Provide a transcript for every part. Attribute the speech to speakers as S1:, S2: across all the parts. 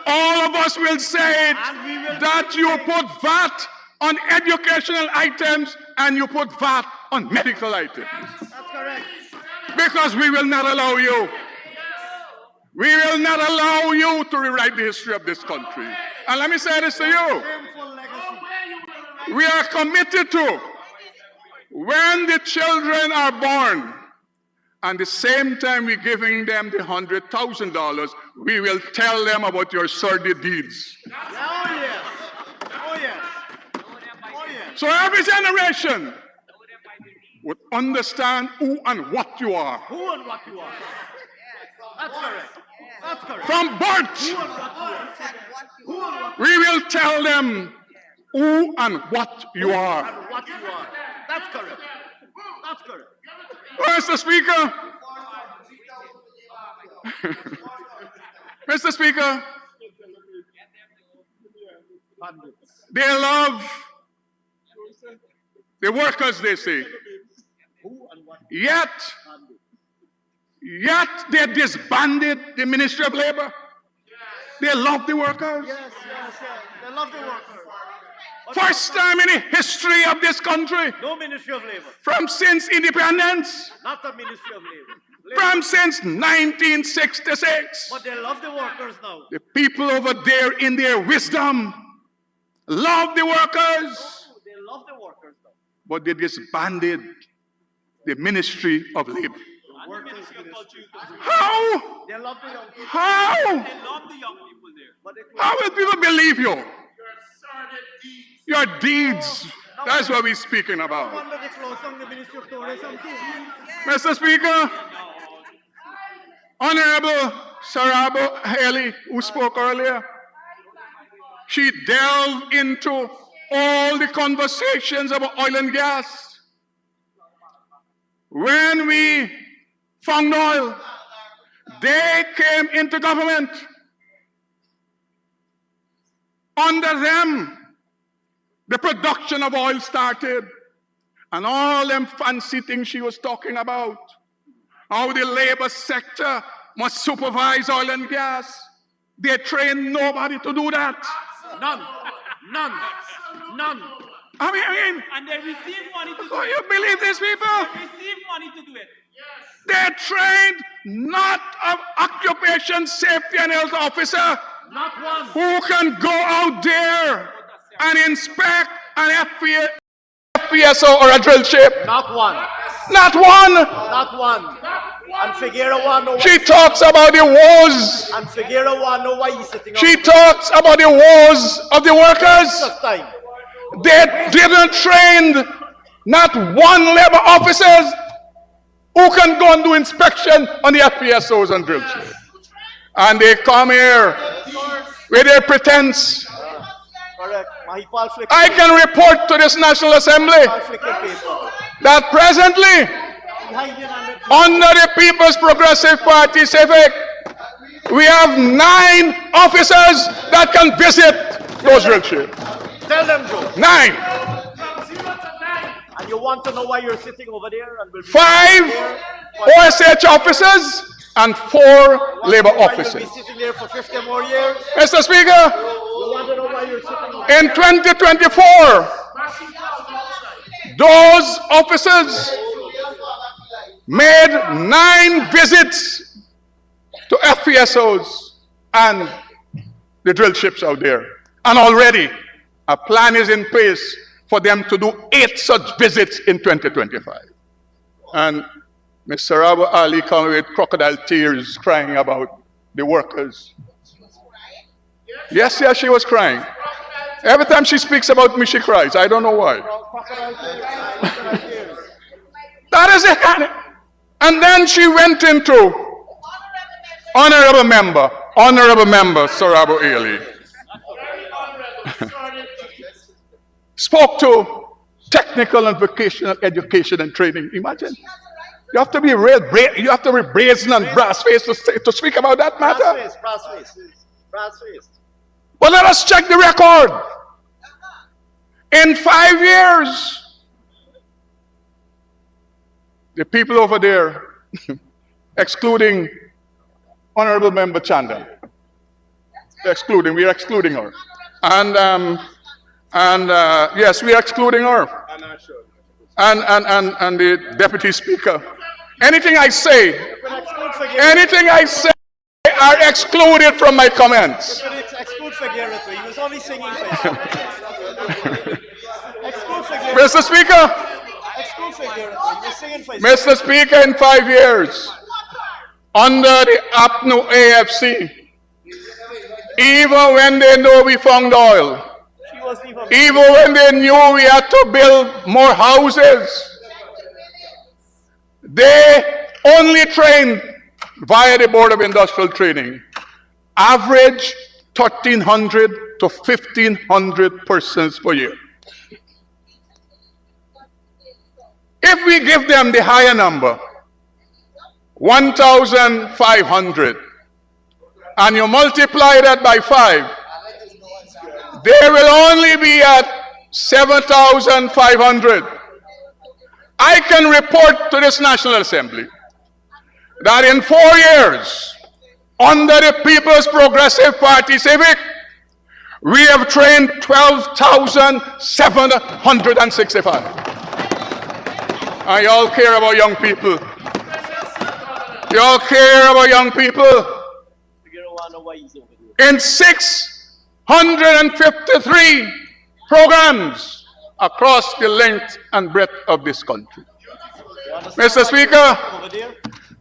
S1: all of us will say it, that you put VAT on educational items and you put VAT on medical items.
S2: That's correct.
S1: Because we will not allow you. We will not allow you to rewrite the history of this country. And let me say this to you. We are committed to, when the children are born, and the same time we're giving them the $100,000, we will tell them about your sordid deeds.
S2: Oh yes. Oh yes. Oh yes.
S1: So every generation would understand who and what you are.
S2: Who and what you are. That's correct. That's correct.
S1: From birth,
S2: Who and what you are. Who and what
S1: we will tell them who and what you are.
S2: and what you are. That's correct. That's correct.
S1: Mr. Speaker, Mr. Speaker, they love the workers, they say. Yet they disbanded the Ministry of Labor. They love the workers.
S2: Yes. They love the workers.
S1: First time in the history of this country,
S2: No Ministry of Labor.
S1: from since independence,
S2: Not the Ministry of Labor.
S1: from since 1966.
S2: But they love the workers now.
S1: The people over there in their wisdom love the workers,
S2: They love the workers now.
S1: but they disbanded the Ministry of Labor. How?
S2: They love the young people.
S1: How?
S3: They love the young people there.
S2: But they
S1: How will people believe you? Your deeds. That's what we're speaking about.
S2: wonder they closed down the Ministry of Tourism too.
S1: Mr. Speaker, Honorable Sarabo Haley, who spoke earlier, she delved into all the conversations about oil and gas. When we found oil, they came into government. Under them, the production of oil started. And all them fancy things she was talking about. How the labor sector must supervise oil and gas. They train nobody to do that.
S2: None.
S1: I mean,
S3: And they receive money to do
S1: do
S3: it.
S1: you believe these people?
S3: They receive money to do it.
S1: They're trained not of occupation safety and health officer
S2: Not one.
S1: who can go out there and inspect an FPSO or a drill ship.
S2: Not one.
S1: Not one.
S2: Not one. And Figueroa want know why.
S1: She talks about the wars.
S2: And Figueroa want know why he's sitting
S1: She
S2: out
S1: talks about the wars of the workers.
S2: this time.
S1: They didn't train not one labor officers who can go and do inspection on the FPSOs and drill ships. And they come here with their pretense.
S2: Correct. Mahipal flicking.
S1: I can report to this National Assembly
S2: Mahipal flicking paper.
S1: that presently,
S2: He hiding under.
S1: under the People's Progressive Party Civic, we have 9 officers that can visit those drill ships.
S2: Tell them, Joe.
S1: 9.
S2: And you want to know why you're sitting over there and will be
S1: 5 OSH officers and 4 labor
S2: why
S1: officers.
S2: you'll be sitting there for 50 more years.
S1: Mr. Speaker,
S2: You want to know why you're sitting over there.
S1: in 2024, those officers made 9 visits to FPSOs and the drill ships out there. And already a plan is in place for them to do 8 such visits in 2025. And Mr. Abu Ali come with crocodile tears crying about the workers. Yes, she was crying. Every time she speaks about me, she cries. I don't know why. That is it. And then she went into Honorable Member Sarabo Ali. Spoke to technical and vocational education and training. Imagine. You have to be you have to be brazen and brass-faced to speak about that matter.
S2: Brass face.
S1: But let us check the record. In 5 years, the people over there, excluding Honorable Member Chanda, excluding. We are excluding her. Yes, we are excluding her. And the deputy speaker. Anything I say are excluded from my comments.
S2: Exclude Figueroa. He was only singing for you. Exclude Figueroa.
S1: Mr. Speaker,
S2: Exclude Figueroa. He was singing for you.
S1: Mr. Speaker, in 5 years, under the APNU AFC, even when they know we found oil,
S2: She wasn't even.
S1: even when they knew we had to build more houses, they only trained via the Board of Industrial Training, average 1,300 to 1,500 persons per year. If we give them the higher number, 1,500, and you multiply that by 5, they will only be at 7,500. I can report to this National Assembly that in 4 years, under the People's Progressive Party Civic, we have trained 12,765. And y'all care about young people. Y'all care about young people. In 653 programs across the length and breadth of this country. Mr. Speaker,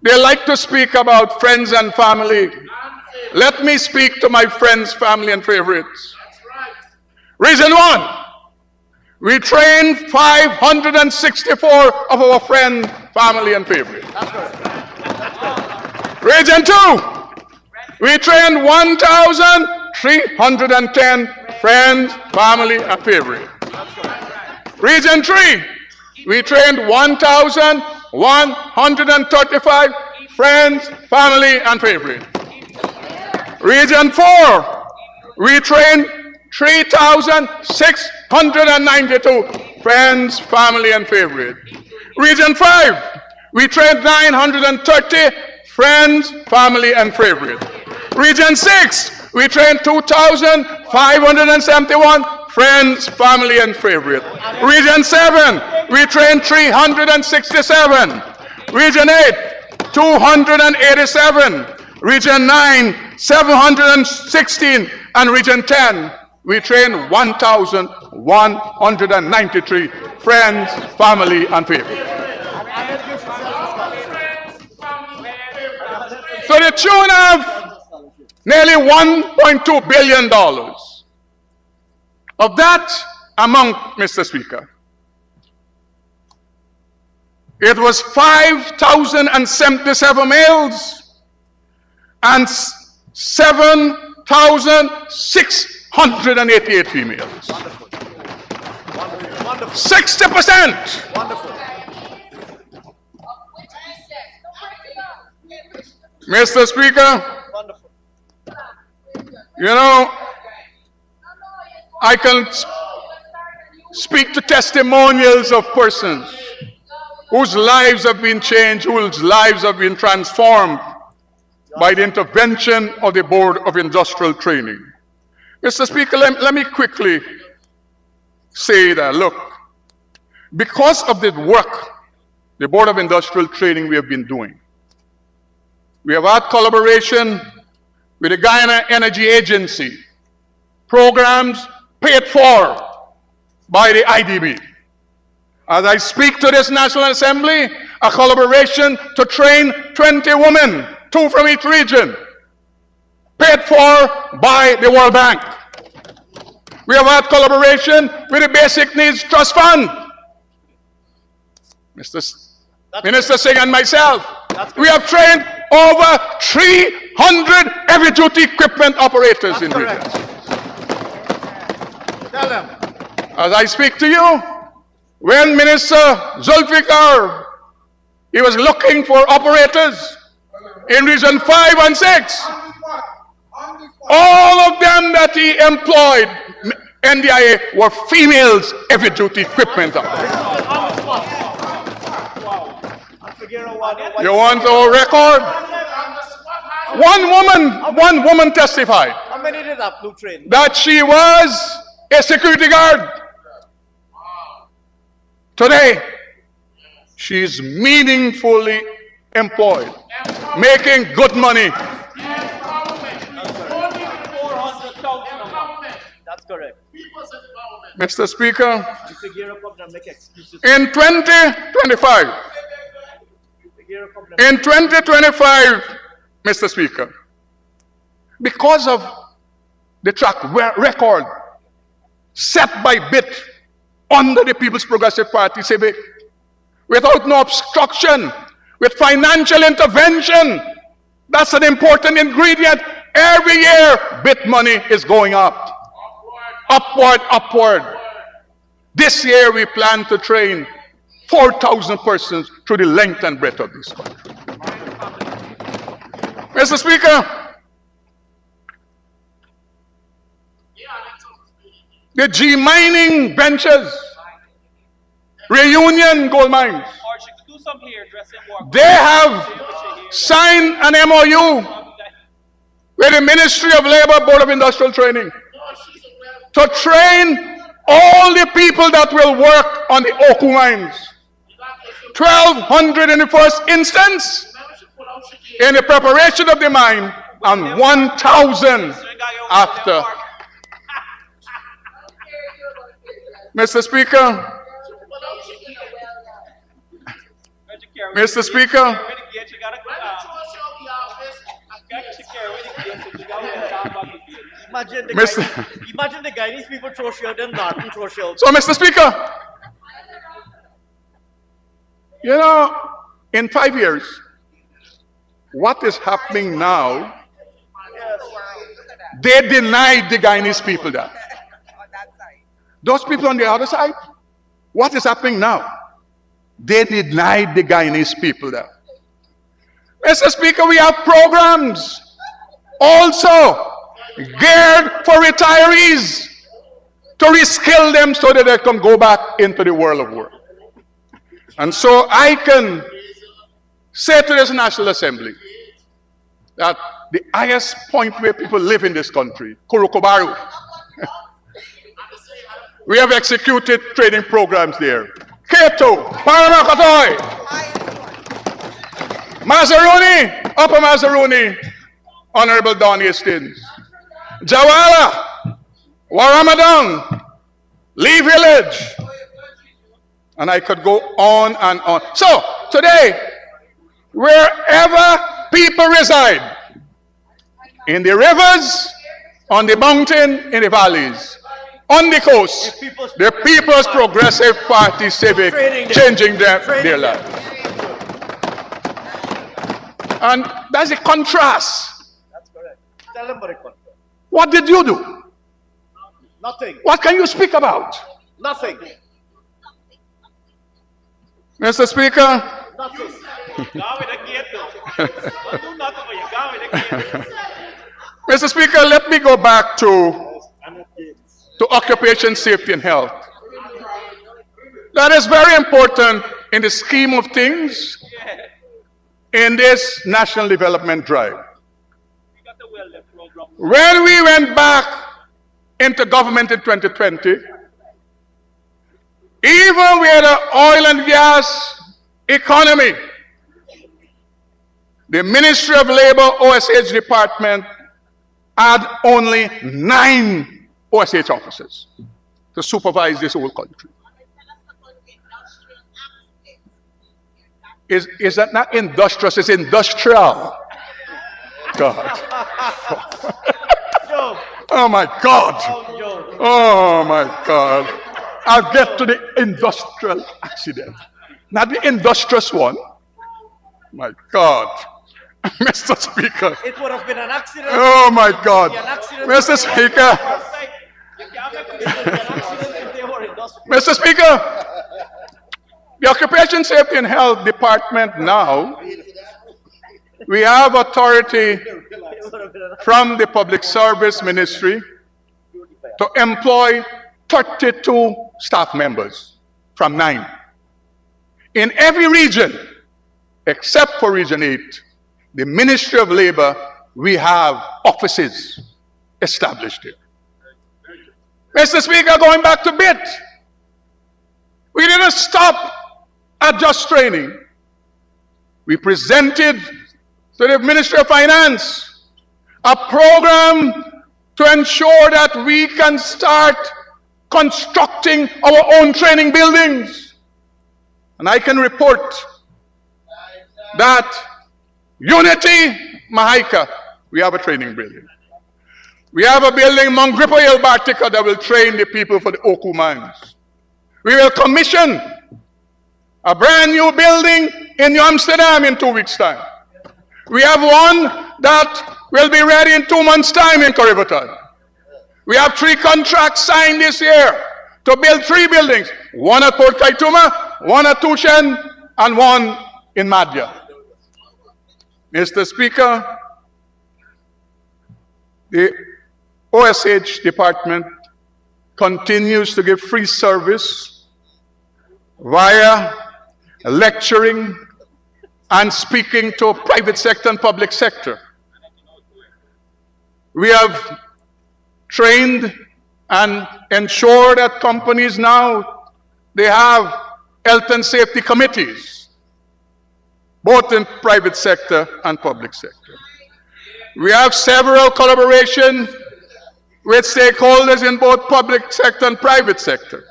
S1: they like to speak about friends and family. Let me speak to my friends, family, and favorites. Reason 1, we trained 564 of our friends, family, and favorites. Region 2, we trained 1,310 friends, family, and favorites. Region 3, we trained 1,135 friends, family, and favorites. Region 4, we trained 3,692 friends, family, and favorites. Region 5, we trained 930 friends, family, and favorites. Region 6, we trained 2,571 friends, family, and favorite. Region 7, we trained 367. Region 8, 287. Region 9, 716. And Region 10, we trained 1,193 friends, family, and favorite. So the tune of nearly $1.2 billion. Of that amount, Mr. Speaker, it was 5,077 males and 7,688 females. 60%.
S2: Wonderful.
S1: Mr. Speaker,
S2: Wonderful.
S1: you know, I can speak to testimonials of persons whose lives have been changed, whose lives have been transformed by the intervention of the Board of Industrial Training. Mr. Speaker, let me quickly say that, look, because of the work the Board of Industrial Training we have been doing, we have had collaboration with the Guyana Energy Agency, programs paid for by the IDB. As I speak to this National Assembly, a collaboration to train 20 women, 2 from each region, paid for by the World Bank. We have had collaboration with the Basic Needs Trust Fund. Minister Singh and myself, we have trained over 300 heavy-duty equipment operators in region.
S2: Tell them.
S1: As I speak to you, when Minister Zulfikar, he was looking for operators in Region 5 and 6, all of them that he employed, NDIA, were females heavy-duty equipment operators. You want our record? One woman testified.
S2: many did APNU train?
S1: that she was a security guard. Today, she's meaningfully employed, making good money.
S3: 400,000.
S2: That's correct.
S1: Mr. Speaker,
S2: You could gear up and make excuses.
S1: in 2025, in 2025, Mr. Speaker, because of the track record set by BIT under the People's Progressive Party, civic, without no obstruction, with financial intervention, that's an important ingredient. Every year, BIT money is going up. Upward, upward. This year, we plan to train 4,000 persons through the length and breadth of this country. Mr. Speaker, the G mining benches, Reunion gold mines,
S3: Or she could do some hairdressing work.
S1: they have signed an MOU with the Ministry of Labor Board of Industrial Training to train all the people that will work on the Oku mines. 1,200 in the first instance in the preparation of the mine, and 1,000 after. Mr. Speaker, Mr. Speaker,
S2: Imagine the
S1: Mr.
S2: Imagine the Guyanese people throw shield and Norton throw shield.
S1: So, Mr. Speaker, you know, in 5 years, what is happening now, they denied the Guyanese people that. Those people on the other side, what is happening now? They denied the Guyanese people that. Mr. Speaker, we have programs also geared for retirees to reskill them so that they can go back into the world of work. And so I can say to this National Assembly that the highest point where people live in this country, Kurukobaru, we have executed training programs there. Keto, Paramakatoy, Mazaruni, Upper Mazaruni, Honorable Don Hastings, Jawala, Waramadan, Lee Village, and I could go on and on. So, today, wherever people reside, in the rivers, on the mountain, in the valleys, on the coast, the People's Progressive Party Civic changing their lives. And that's a contrast.
S2: That's correct. Tell them about it.
S1: What did you do?
S2: Nothing.
S1: What can you speak about?
S2: Nothing.
S1: Mr. Speaker,
S2: Nothing.
S1: Mr. Speaker, let me go back to occupation safety and health. That is very important in the scheme of things in this national development drive. When we went back into government in 2020, even with the oil and gas economy, the Ministry of Labor OSH department had only 9 OSH officers to supervise this whole country. Is that not industrious? It's industrial. God. Oh my God. Oh my God. I'll get to the industrial accident. Not the industrious one. My God. Mr. Speaker.
S2: It would have been an accident.
S1: Oh my God. Mr. Speaker. Mr. Speaker, the Occupation Safety and Health Department now, we have authority from the Public Service Ministry to employ 32 staff members from 9. In every region, except for Region 8, the Ministry of Labor, we have offices established here. Mr. Speaker, going back to BIT, we didn't stop at just training. We presented to the Ministry of Finance a program to ensure that we can start constructing our own training buildings. And I can report that Unity, Mahaika, we have a training building. We have a building, Mount Grippo Hill, Bartica, that will train the people for the Oku mines. We will commission a brand new building in New Amsterdam in 2 weeks' time. We have one that will be ready in 2 months' time in Koribotan. We have 3 contracts signed this year to build 3 buildings, one at Port Kaituma, one at Tushen, and one in Madhya. Mr. Speaker, the OSH department continues to give free service via lecturing and speaking to private sector and public sector. We have trained and ensured that companies now, they have health and safety committees, both in private sector and public sector. We have several collaboration with stakeholders in both public sector and private sector.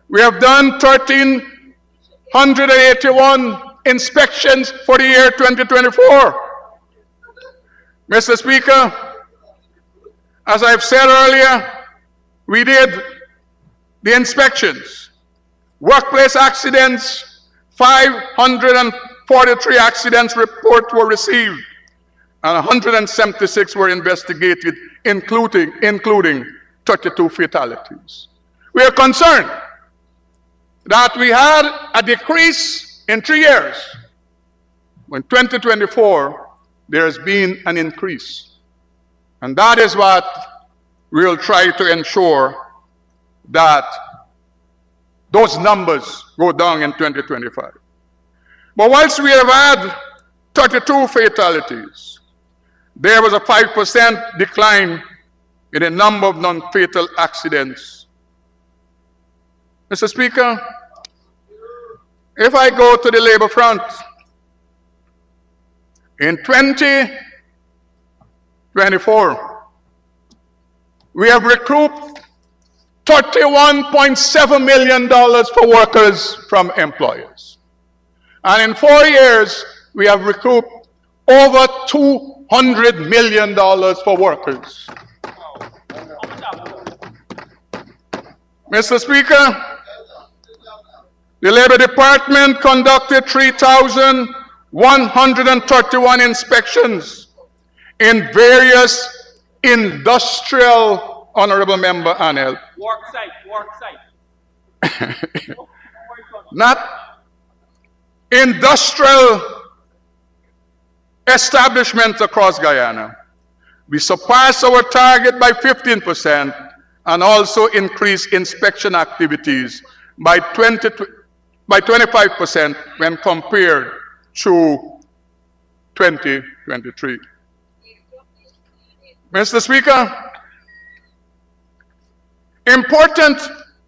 S1: We have done 1,381 inspections for the year 2024. Mr. Speaker, as I've said earlier, we did the inspections. Workplace accidents, 543 accidents reports were received, and 176 were investigated, including 32 fatalities. We are concerned that we had a decrease in 3 years. In 2024, there has been an increase. And that is what we'll try to ensure, that those numbers go down in 2025. But whilst we have had 32 fatalities, there was a 5% decline in the number of non-fatal accidents. Mr. Speaker, if I go to the labor front, in 2024, we have recouped $31.7 million for workers from employers. And in 4 years, we have recouped over $200 million for workers. Mr. Speaker, the Labor Department conducted 3,131 inspections in various industrial, Honorable Member Anel.
S3: Work site.
S1: Not industrial establishments across Guyana. We surpassed our target by 15% and also increased inspection activities by 25% when compared to 2023. Mr. Speaker, important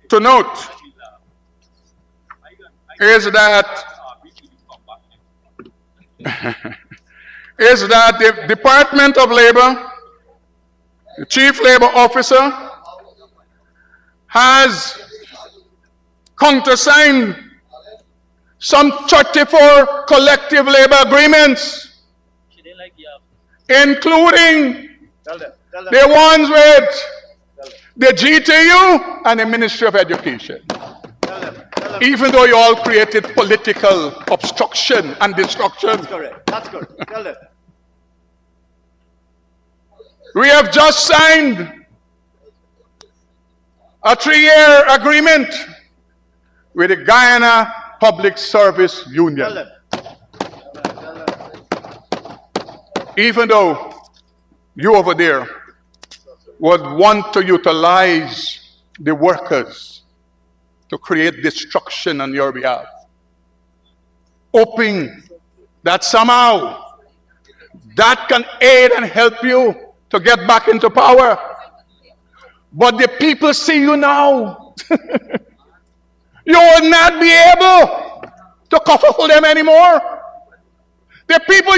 S1: to note is that the Department of Labor, the Chief Labor Officer, has countersigned some 34 collective labor agreements, including the ones with the GTU and the Ministry of Education. Even though you all created political obstruction and destruction.
S2: That's correct. That's correct. Tell them.
S1: We have just signed a 3-year agreement with the Guyana Public Service Union.
S2: Tell them.
S1: Even though you over there would want to utilize the workers to create destruction on your behalf, hoping that somehow that can aid and help you to get back into power. But the people see you now. You will not be able to cover them anymore. The people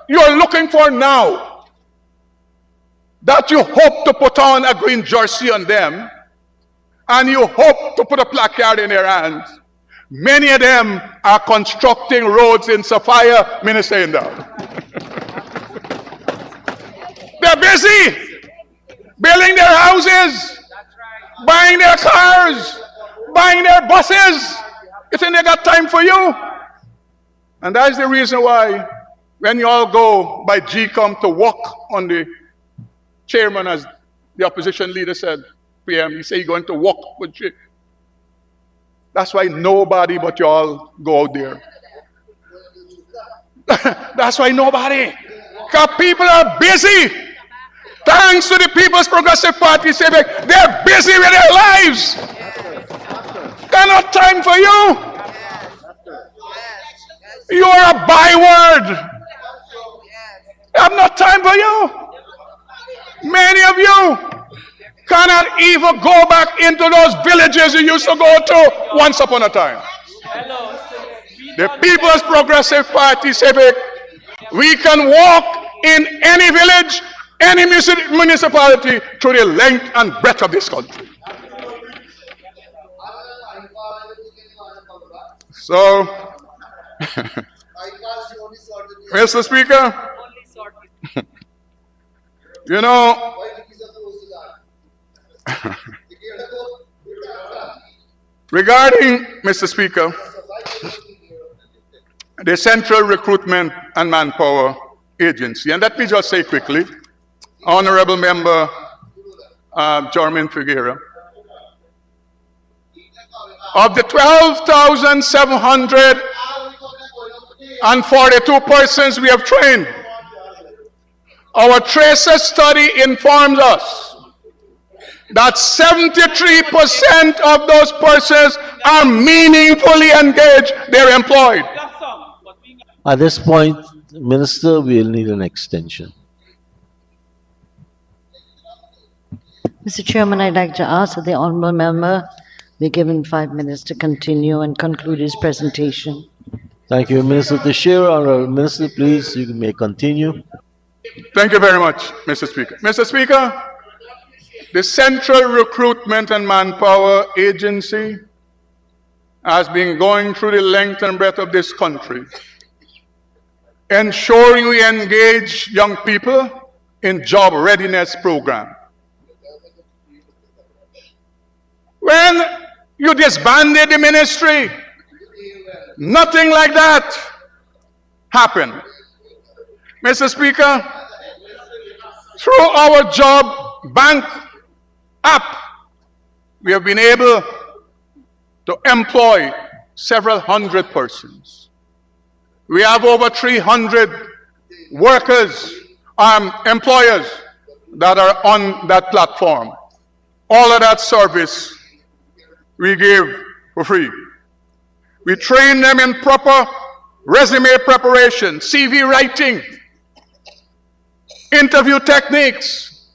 S1: you're looking for now, that you hope to put on a green jersey on them, and you hope to put a placard in their hands, many of them are constructing roads in Sophia, Minnesota. They're busy building their houses, buying their cars, buying their buses. You think they got time for you? And that's the reason why when you all go by GCOM to walk on the chairman, as the opposition leader said, PM, he said you're going to walk with you. That's why nobody but you all go out there. That's why nobody. Because people are busy. Thanks to the People's Progressive Party, they're busy with their lives. There's no time for you. You are a byword. I have no time for you. Many of you cannot even go back into those villages you used to go to once upon a time. The People's Progressive Party civic, we can walk in any village, any municipality through the length and breadth of this country. So, Mr. Speaker, you know, regarding, Mr. Speaker, the Central Recruitment and Manpower Agency, and let me just say quickly, Honorable Member Jorman Figueira, of the 12,742 persons we have trained, our tracer study informs us that 73% of those persons are meaningfully engaged, they're employed.
S4: At this point, Minister, we'll need an extension.
S5: Mr. Chairman, I'd like to ask that the honourable member be given 5 minutes to continue and conclude his presentation.
S4: Thank you, Minister Teixeira. Honourable Minister, please, you may continue.
S1: Thank you very much, Mr. Speaker. Mr. Speaker, the Central Recruitment and Manpower Agency has been going through the length and breadth of this country, ensuring we engage young people in job readiness program. When you disbanded the ministry, nothing like that happened. Mr. Speaker, through our job bank app, we have been able to employ several hundred persons. We have over 300 workers, employers that are on that platform. All of that service we give for free. We train them in proper resume preparation, CV writing, interview techniques.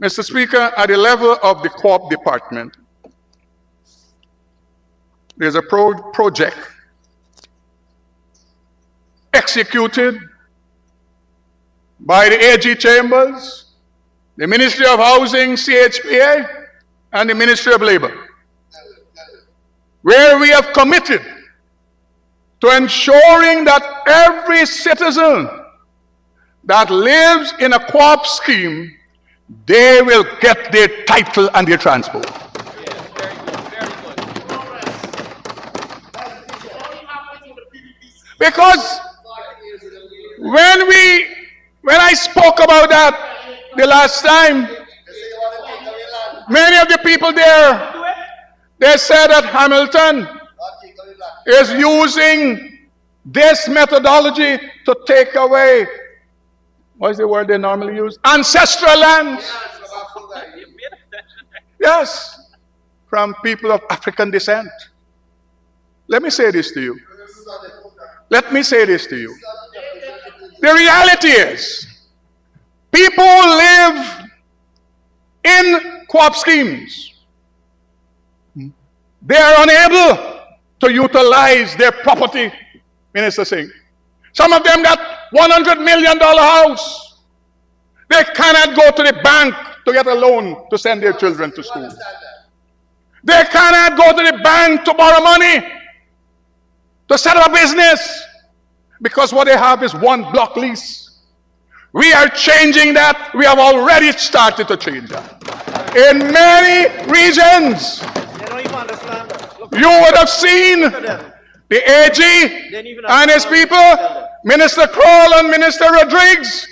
S1: Mr. Speaker, at the level of the Co-op department, there's a project executed by the AG Chambers, the Ministry of Housing, CHPA, and the Ministry of Labor, where we have committed to ensuring that every citizen that lives in a co-op scheme, they will get their title and their transport. Because when I spoke about that the last time, many of the people there, they said that Hamilton is using this methodology to take away, what is the word they normally use? Ancestral lands. Yes, from people of African descent. Let me say this to you. Let me say this to you. The reality is People who live in co-op schemes, they are unable to utilize their property, Minister Singh. Some of them got $100 million house. They cannot go to the bank to get a loan to send their children to school. They cannot go to the bank to borrow money to set up a business because what they have is one block lease. We are changing that. We have already started to change that. In many regions,
S2: They don't even understand that. Look
S1: you would have seen
S2: at them.
S1: the AG
S2: They don't even
S1: and his
S2: understand
S1: people,
S2: what you tell them.
S1: Minister Kroll and Minister Rodriguez,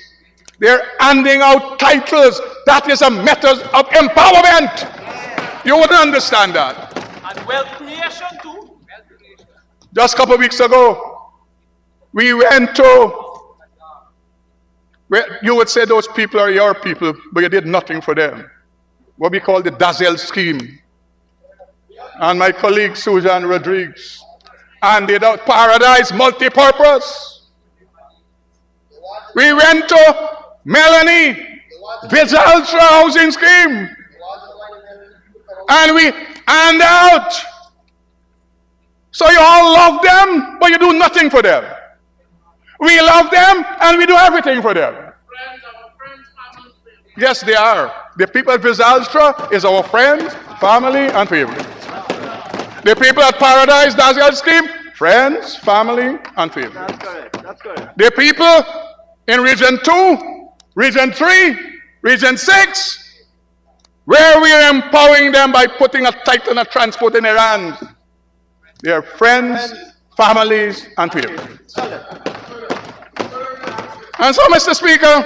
S1: they're handing out titles. That is a method of empowerment. You wouldn't understand that.
S3: And wealth creation too.
S1: Just a couple of weeks ago, we went to, where you would say those people are your people, but you did nothing for them. What we call the Dazzle scheme. And my colleague Susan Rodriguez. And the Paradise Multipurpose. We went to Melanie, Visa Ultra Housing Scheme. And we hand out. So you all love them, but you do nothing for them. We love them, and we do everything for them. Yes, they are. The people at Visa Ultra is our friends, family, and favorite. The people at Paradise Dazzle Scheme, friends, family, and favorite.
S2: That's correct. That's correct.
S1: The people in Region 2, Region 3, Region 6, where we are empowering them by putting a title of transport in their hands. They are friends, families, and favorites. And so, Mr. Speaker,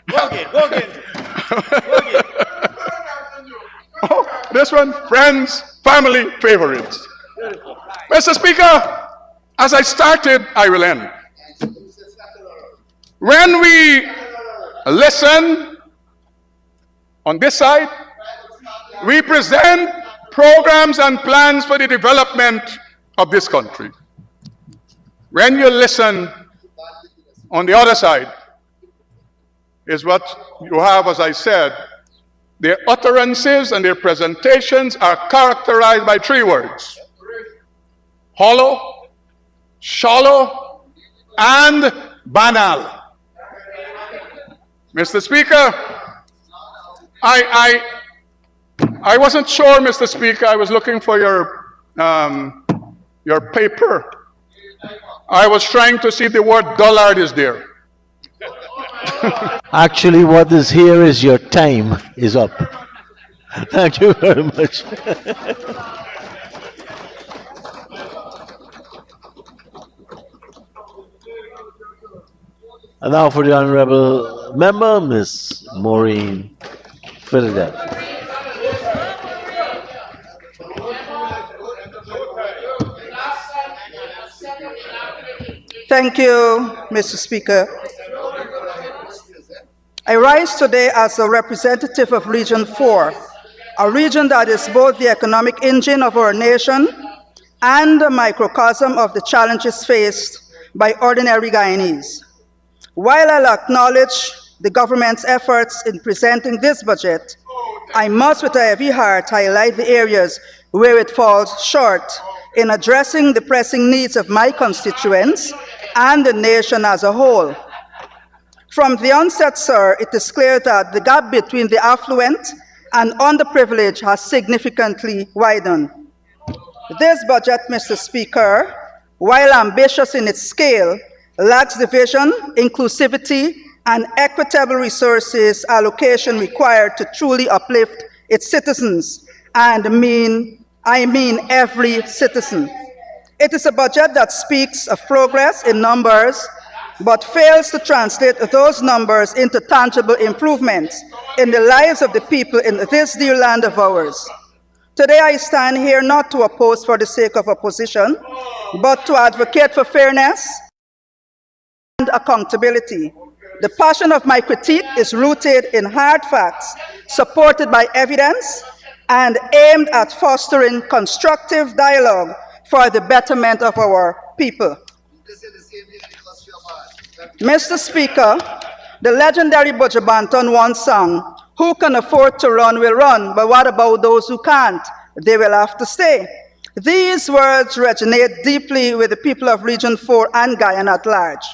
S2: Go again. Go again. Go again.
S1: oh, this one, friends, family, favorites. Mr. Speaker, as I started, I will end. When we listen on this side, we present programs and plans for the development of this country. When you listen on the other side, is what you have, as I said, their utterances and their presentations are characterized by 3 words: hollow, shallow, and banal. Mr. Speaker, I wasn't sure, Mr. Speaker. I was looking for your paper. I was trying to see if the word dullard is there.
S4: Actually, what is here is your time is up. Thank you very much. And now for the honorable member, Miss Maureen Philadelphia.
S6: Thank you, Mr. Speaker. I rise today as a representative of Region 4, a region that is both the economic engine of our nation and a microcosm of the challenges faced by ordinary Guyanese. While I'll acknowledge the government's efforts in presenting this budget, I must with a heavy heart highlight the areas where it falls short in addressing the pressing needs of my constituents and the nation as a whole. From the onset, sir, it is clear that the gap between the affluent and underprivileged has significantly widened. This budget, Mr. Speaker, while ambitious in its scale, lacks the vision, inclusivity, and equitable resources allocation required to truly uplift its citizens, and I mean every citizen. It is a budget that speaks of progress in numbers, but fails to translate those numbers into tangible improvements in the lives of the people in this dear land of ours. Today I stand here not to oppose for the sake of opposition, but to advocate for fairness and accountability. The passion of my critique is rooted in hard facts, supported by evidence, and aimed at fostering constructive dialogue for the betterment of our people. Mr. Speaker, the legendary Buju Banton once sang, "Who can afford to run will run, but what about those who can't? They will have to stay." These words resonate deeply with the people of Region 4 and Guyana at large.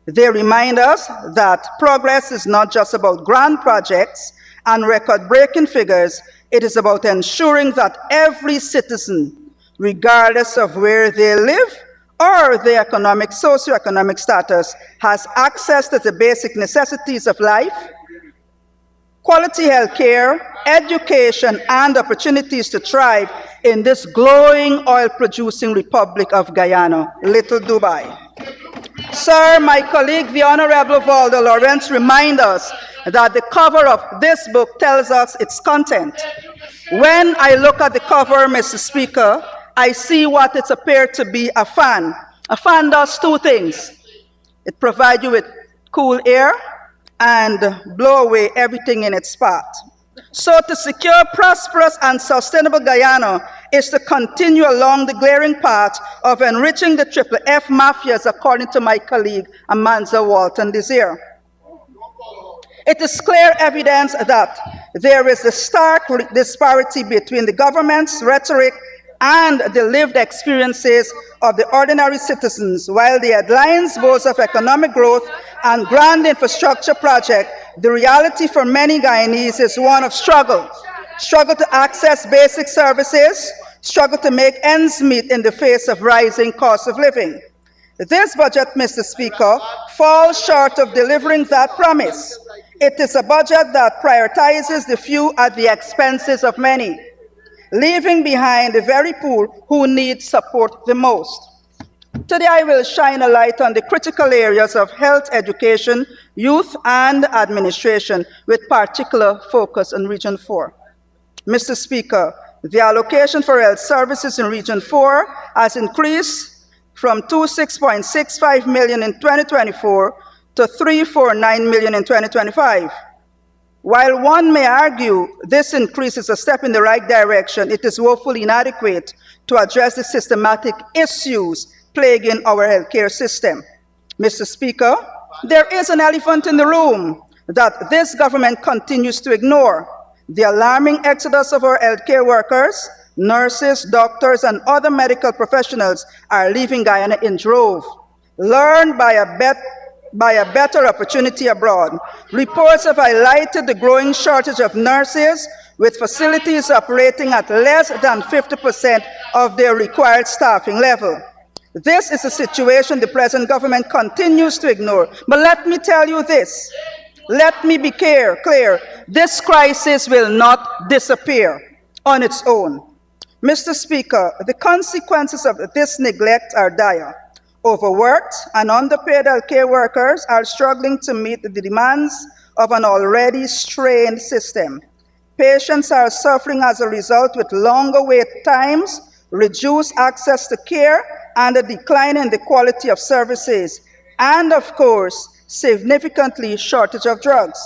S6: They remind us that progress is not just about grand projects and record-breaking figures. It is about ensuring that every citizen, regardless of where they live or their socioeconomic status, has access to the basic necessities of life, quality health care, education, and opportunities to thrive in this glowing oil-producing Republic of Guyana, Little Dubai. Sir, my colleague, the Honorable Valdo Lawrence, reminds us that the cover of this book tells us its content. When I look at the cover, Mr. Speaker, I see what it appeared to be a fan. A fan does two things. It provides you with cool air and blow away everything in its path. So to secure prosperous and sustainable Guyana is to continue along the glaring path of enriching the Triple F mafias, according to my colleague Amanza Walton Desir. It is clear evidence that there is a stark disparity between the government's rhetoric and the lived experiences of the ordinary citizens. While the headlines boast of economic growth and grand infrastructure projects, the reality for many Guyanese is one of struggle. Struggle to access basic services, struggle to make ends meet in the face of rising cost of living. This budget, Mr. Speaker, falls short of delivering that promise. It is a budget that prioritizes the few at the expenses of many, leaving behind the very poor who need support the most. Today, I will shine a light on the critical areas of health, education, youth, and administration, with particular focus on Region 4. Mr. Speaker, the allocation for health services in Region 4 has increased from 26.65 million in 2024 to 349 million in 2025. While one may argue this increase is a step in the right direction, it is woefully inadequate to address the systematic issues plaguing our healthcare system. Mr. Speaker, there is an elephant in the room that this government continues to ignore: the alarming exodus of our healthcare workers. Nurses, doctors, and other medical professionals are leaving Guyana in droves, lured by a better opportunity abroad. Reports have highlighted the growing shortage of nurses, with facilities operating at less than 50% of their required staffing level. This is a situation the present government continues to ignore. But let me tell you this. Let me be clear. This crisis will not disappear on its own. Mr. Speaker, the consequences of this neglect are dire. Overworked and underpaid healthcare workers are struggling to meet the demands of an already strained system. Patients are suffering as a result, with longer wait times, reduced access to care, and a decline in the quality of services, and of course, significantly shortage of drugs.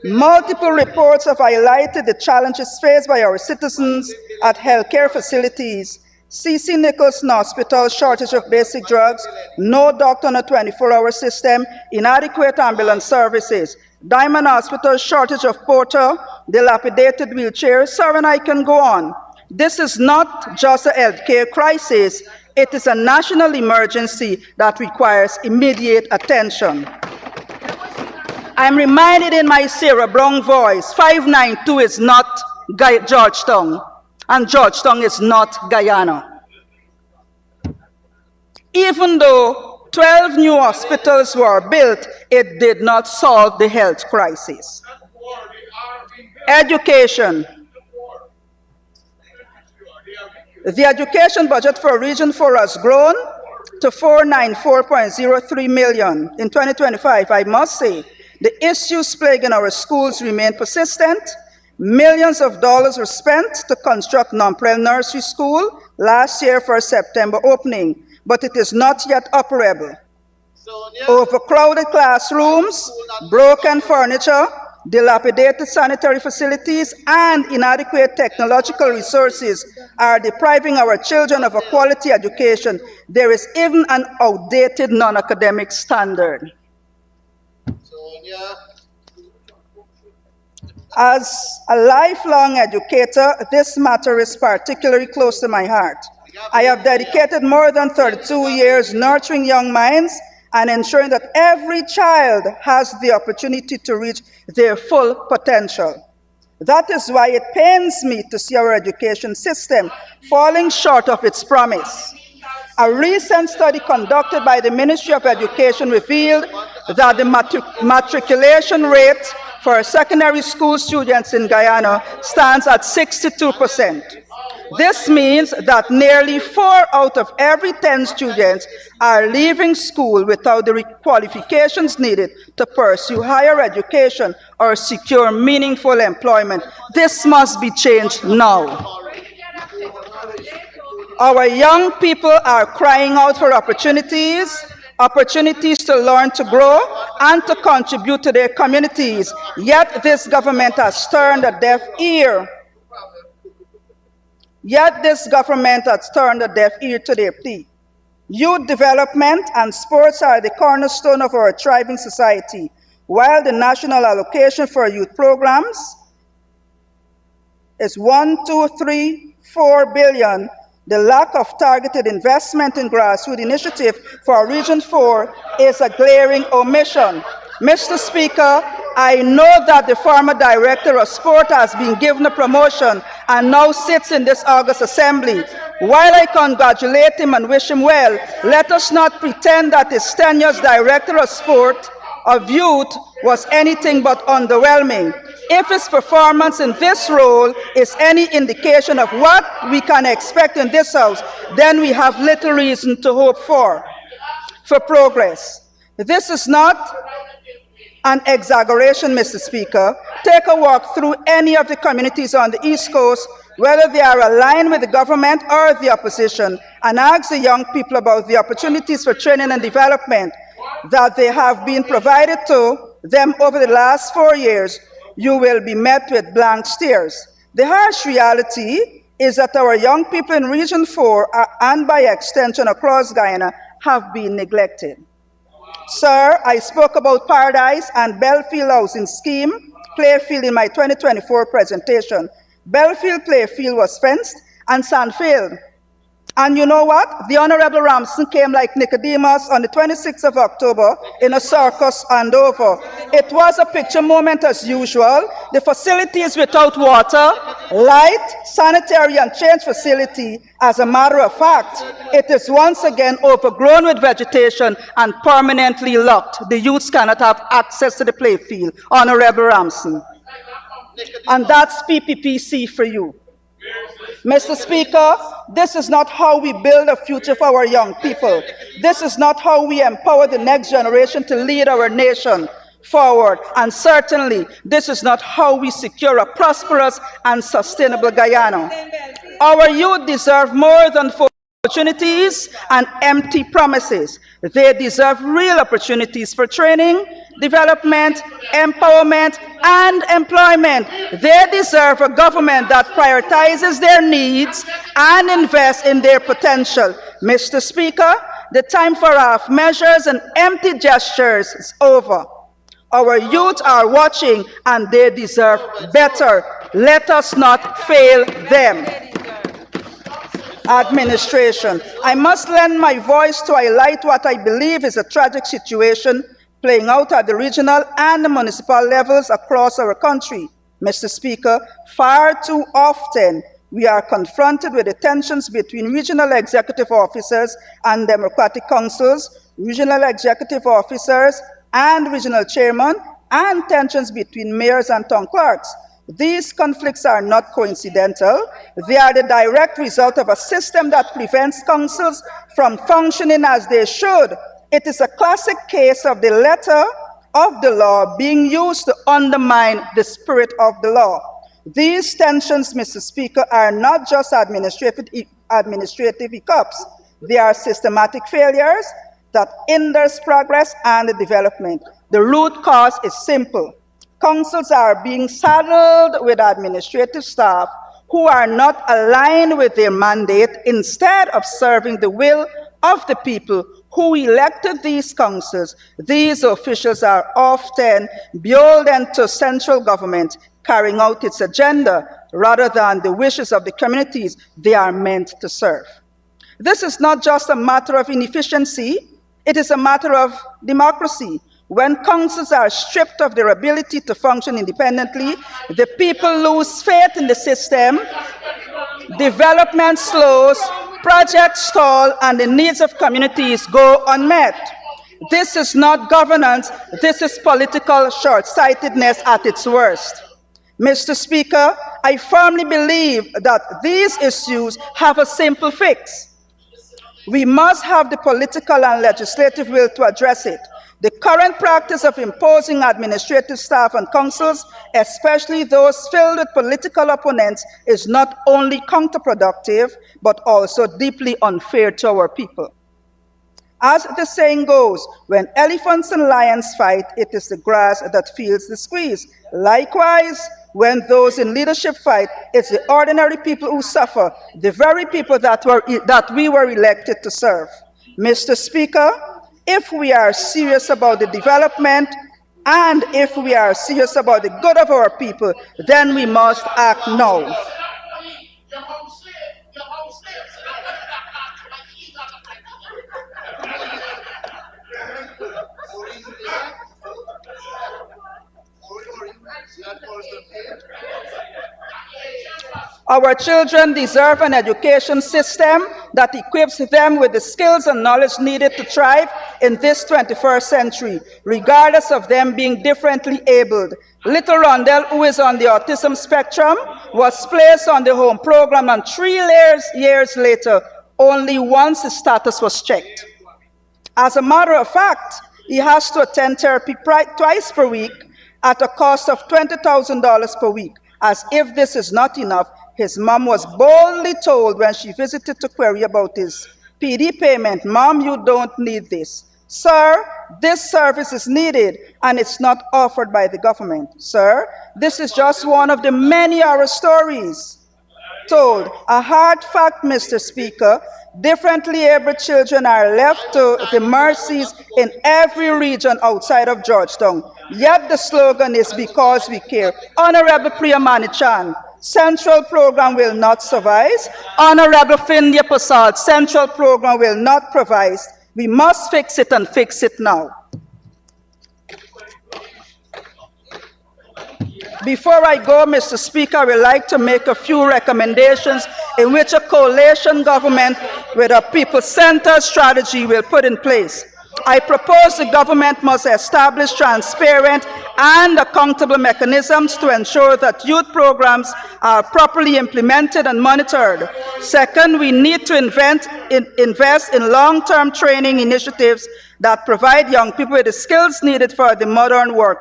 S6: Multiple reports have highlighted the challenges faced by our citizens at healthcare facilities. C.C. Nicholson Hospital, shortage of basic drugs, no doctor on a 24-hour system, inadequate ambulance services. Diamond Hospital, shortage of porter, dilapidated wheelchairs. Sir, and I can go on. This is not just a healthcare crisis. It is a national emergency that requires immediate attention. I'm reminded in my Sarah Brown voice, 592 is not Georgetown, and Georgetown is not Guyana. Even though 12 new hospitals were built, it did not solve the health crisis. Education. The education budget for Region 4 has grown to 494.03 million in 2025. I must say, the issues plaguing our schools remain persistent. Millions of dollars were spent to construct non-prel nursery school last year for a September opening, but it is not yet operable. Overcrowded classrooms, broken furniture, dilapidated sanitary facilities, and inadequate technological resources are depriving our children of a quality education. There is even an outdated non-academic standard. As a lifelong educator, this matter is particularly close to my heart. I have dedicated more than 32 years nurturing young minds and ensuring that every child has the opportunity to reach their full potential. That is why it pains me to see our education system falling short of its promise. A recent study conducted by the Ministry of Education revealed that the matriculation rate for secondary school students in Guyana stands at 62%. This means that nearly 4 out of every 10 students are leaving school without the qualifications needed to pursue higher education or secure meaningful employment. This must be changed now. Our young people are crying out for opportunities to learn, to grow, and to contribute to their communities. Yet this government has turned a deaf ear. To their plea. Youth development and sports are the cornerstone of our thriving society. While the national allocation for youth programs is 4 billion, the lack of targeted investment in grassroots initiative for Region 4 is a glaring omission. Mr. Speaker, I know that the former Director of Sport has been given a promotion and now sits in this August Assembly. While I congratulate him and wish him well, let us not pretend that his tenure as Director of Sport of Youth was anything but underwhelming. If his performance in this role is any indication of what we can expect in this House, then we have little reason to hope for progress. This is not an exaggeration, Mr. Speaker. Take a walk through any of the communities on the East Coast, whether they are aligned with the government or the opposition, and ask the young people about the opportunities for training and development that they have been provided to them over the last 4 years. You will be met with blank stares. The harsh reality is that our young people in Region 4, and by extension across Guyana, have been neglected. Sir, I spoke about Paradise and Belfield Housing Scheme Playfield in my 2024 presentation. Belfield Playfield was fenced and sand-filled. And you know what? The Honorable Ramson came like Nicodemus on the 26th of October in a circus handover. It was a picture moment as usual. The facility is without water, light, sanitary and change facility. As a matter of fact, it is once again overgrown with vegetation and permanently locked. The youths cannot have access to the playfield. Honorable Ramson. And that's PPPC for you. Mr. Speaker, this is not how we build a future for our young people. This is not how we empower the next generation to lead our nation forward. And certainly, this is not how we secure a prosperous and sustainable Guyana. Our youth deserve more than opportunities and empty promises. They deserve real opportunities for training, development, empowerment, and employment. They deserve a government that prioritizes their needs and invests in their potential. Mr. Speaker, the time for half measures and empty gestures is over. Our youth are watching and they deserve better. Let us not fail them. Administration. I must lend my voice to highlight what I believe is a tragic situation playing out at the regional and the municipal levels across our country. Mr. Speaker, far too often we are confronted with the tensions between regional executive officers and democratic councils, regional executive officers and regional chairmen, and tensions between mayors and town clerks. These conflicts are not coincidental. They are the direct result of a system that prevents councils from functioning as they should. It is a classic case of the letter of the law being used to undermine the spirit of the law. These tensions, Mr. Speaker, are not just administrative hiccups. They are systematic failures that hinders progress and development. The root cause is simple. Councils are being saddled with administrative staff who are not aligned with their mandate instead of serving the will of the people who elected these councils, these officials are often beholden to central government carrying out its agenda rather than the wishes of the communities they are meant to serve. This is not just a matter of inefficiency, it is a matter of democracy. When councils are stripped of their ability to function independently, the people lose faith in the system, development slows, projects stall, and the needs of communities go unmet. This is not governance, this is political short-sightedness at its worst. Mr. Speaker, I firmly believe that these issues have a simple fix. We must have the political and legislative will to address it. The current practice of imposing administrative staff on councils, especially those filled with political opponents, is not only counterproductive, but also deeply unfair to our people. As the saying goes, when elephants and lions fight, it is the grass that feels the squeeze. Likewise, when those in leadership fight, it's the ordinary people who suffer, the very people that we were elected to serve. Mr. Speaker, if we are serious about the development and if we are serious about the good of our people, then we must act now. Our children deserve an education system that equips them with the skills and knowledge needed to thrive in this 21st century, regardless of them being differently abled. Little Rondell, who is on the autism spectrum, was placed on the home program, and 3 years later, only once his status was checked. As a matter of fact, he has to attend therapy twice per week at a cost of $20,000 per week. As if this is not enough, his mom was boldly told when she visited to query about his PD payment, "Mom, you don't need this." "Sir, this service is needed and it's not offered by the government." "Sir, this is just one of the many horror stories told." A hard fact, Mr. Speaker, differently abled children are left to the mercies in every region outside of Georgetown. Yet the slogan is "Because we care." Honorable Priya Manichan, central program will not suffice. Honorable Findia Prasad, central program will not provide. We must fix it and fix it now. Before I go, Mr. Speaker, I would like to make a few recommendations in which a coalition government with a people-centered strategy will put in place. I propose the government must establish transparent and accountable mechanisms to ensure that youth programs are properly implemented and monitored. Second, we need to invest in long-term training initiatives that provide young people with the skills needed for the modern work,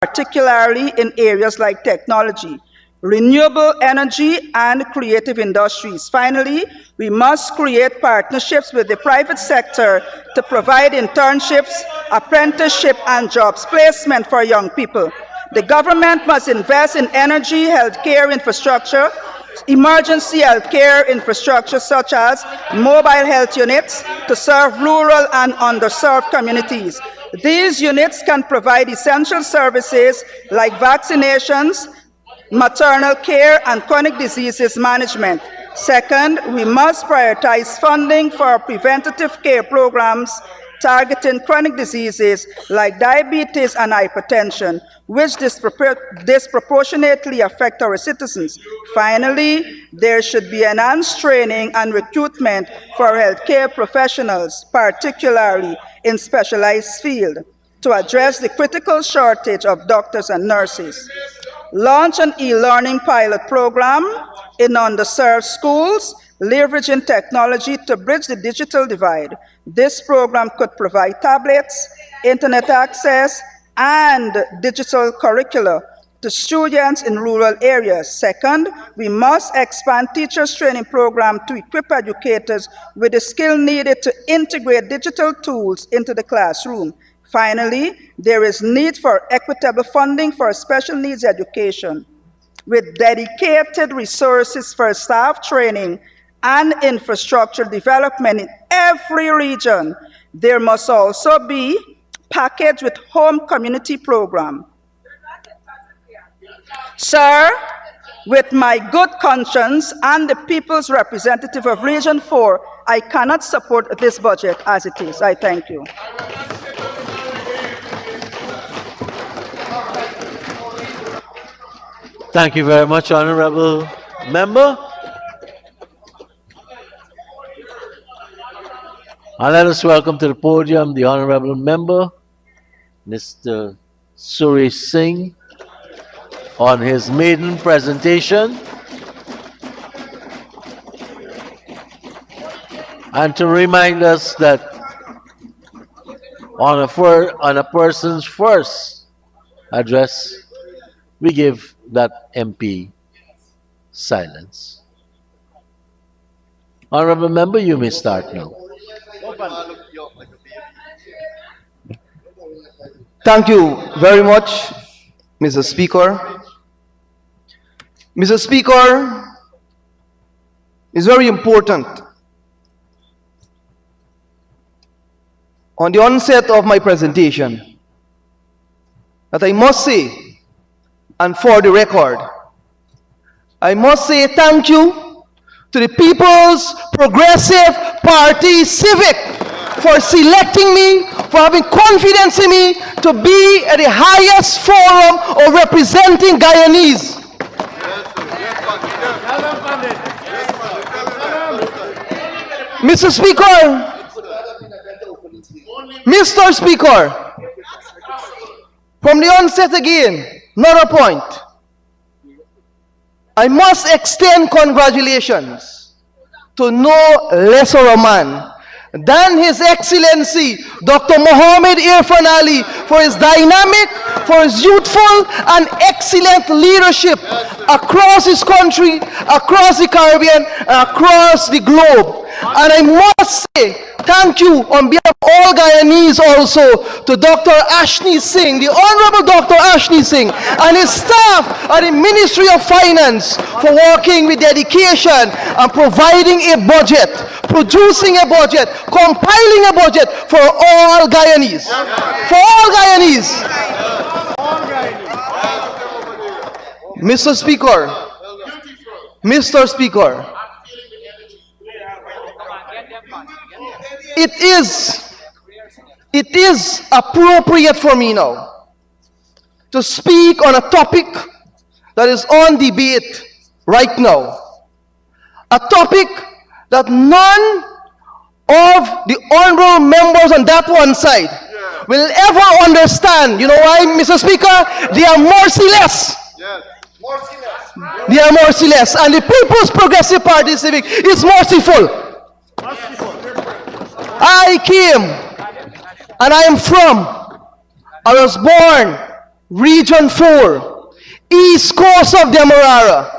S6: particularly in areas like technology, renewable energy, and creative industries. Finally, we must create partnerships with the private sector to provide internships, apprenticeship, and jobs placement for young people. The government must invest in energy, healthcare infrastructure, emergency healthcare infrastructure such as mobile health units to serve rural and underserved communities. These units can provide essential services like vaccinations, maternal care, and chronic diseases management. Second, we must prioritize funding for preventative care programs targeting chronic diseases like diabetes and hypertension, which disproportionately affect our citizens. Finally, there should be enhanced training and recruitment for healthcare professionals, particularly in specialized fields, to address the critical shortage of doctors and nurses. Launch an e-learning pilot program in underserved schools, leveraging technology to bridge the digital divide. This program could provide tablets, internet access, and digital curricula to students in rural areas. Second, we must expand teachers' training program to equip educators with the skill needed to integrate digital tools into the classroom. Finally, there is need for equitable funding for special needs education, with dedicated resources for staff training and infrastructure development in every region. There must also be packaged with home community program. Sir, with my good conscience and the people's representative of Region 4, I cannot support this budget as it is. I thank you.
S4: Thank you very much, Honorable Member. And let us welcome to the podium the Honorable Member, Mr. Suresh Singh, on his maiden presentation. And to remind us that on a person's first address, we give that MP silence. Honorable Member, you may start now.
S7: Thank you very much, Mr. Speaker. Mr. Speaker, it's very important on the onset of my presentation that I must say, and for the record, I must say thank you to the People's Progressive Party Civic for selecting me, for having confidence in me to be at the highest forum of representing Guyanese. Mr. Speaker, from the onset again, another point. I must extend congratulations to no lesser a man than His Excellency Dr. Mohammed Irfan Ali for his dynamic, for his youthful and excellent leadership across his country, across the Caribbean, and across the globe. And I must say thank you on behalf of all Guyanese also to Dr. Ashni Singh, the Honorable Dr. Ashni Singh, and his staff at the Ministry of Finance for working with dedication and providing a budget, producing a budget, compiling a budget for all Guyanese. For all Guyanese. Mr. Speaker, it is appropriate for me now to speak on a topic that is on debate right now. A topic that none of the honorable members on that one side will ever understand. You know why, Mr. Speaker? They are merciless. They are merciless. And the People's Progressive Party Civic is merciful. I came and I am I was born Region 4, East Coast of Demerara.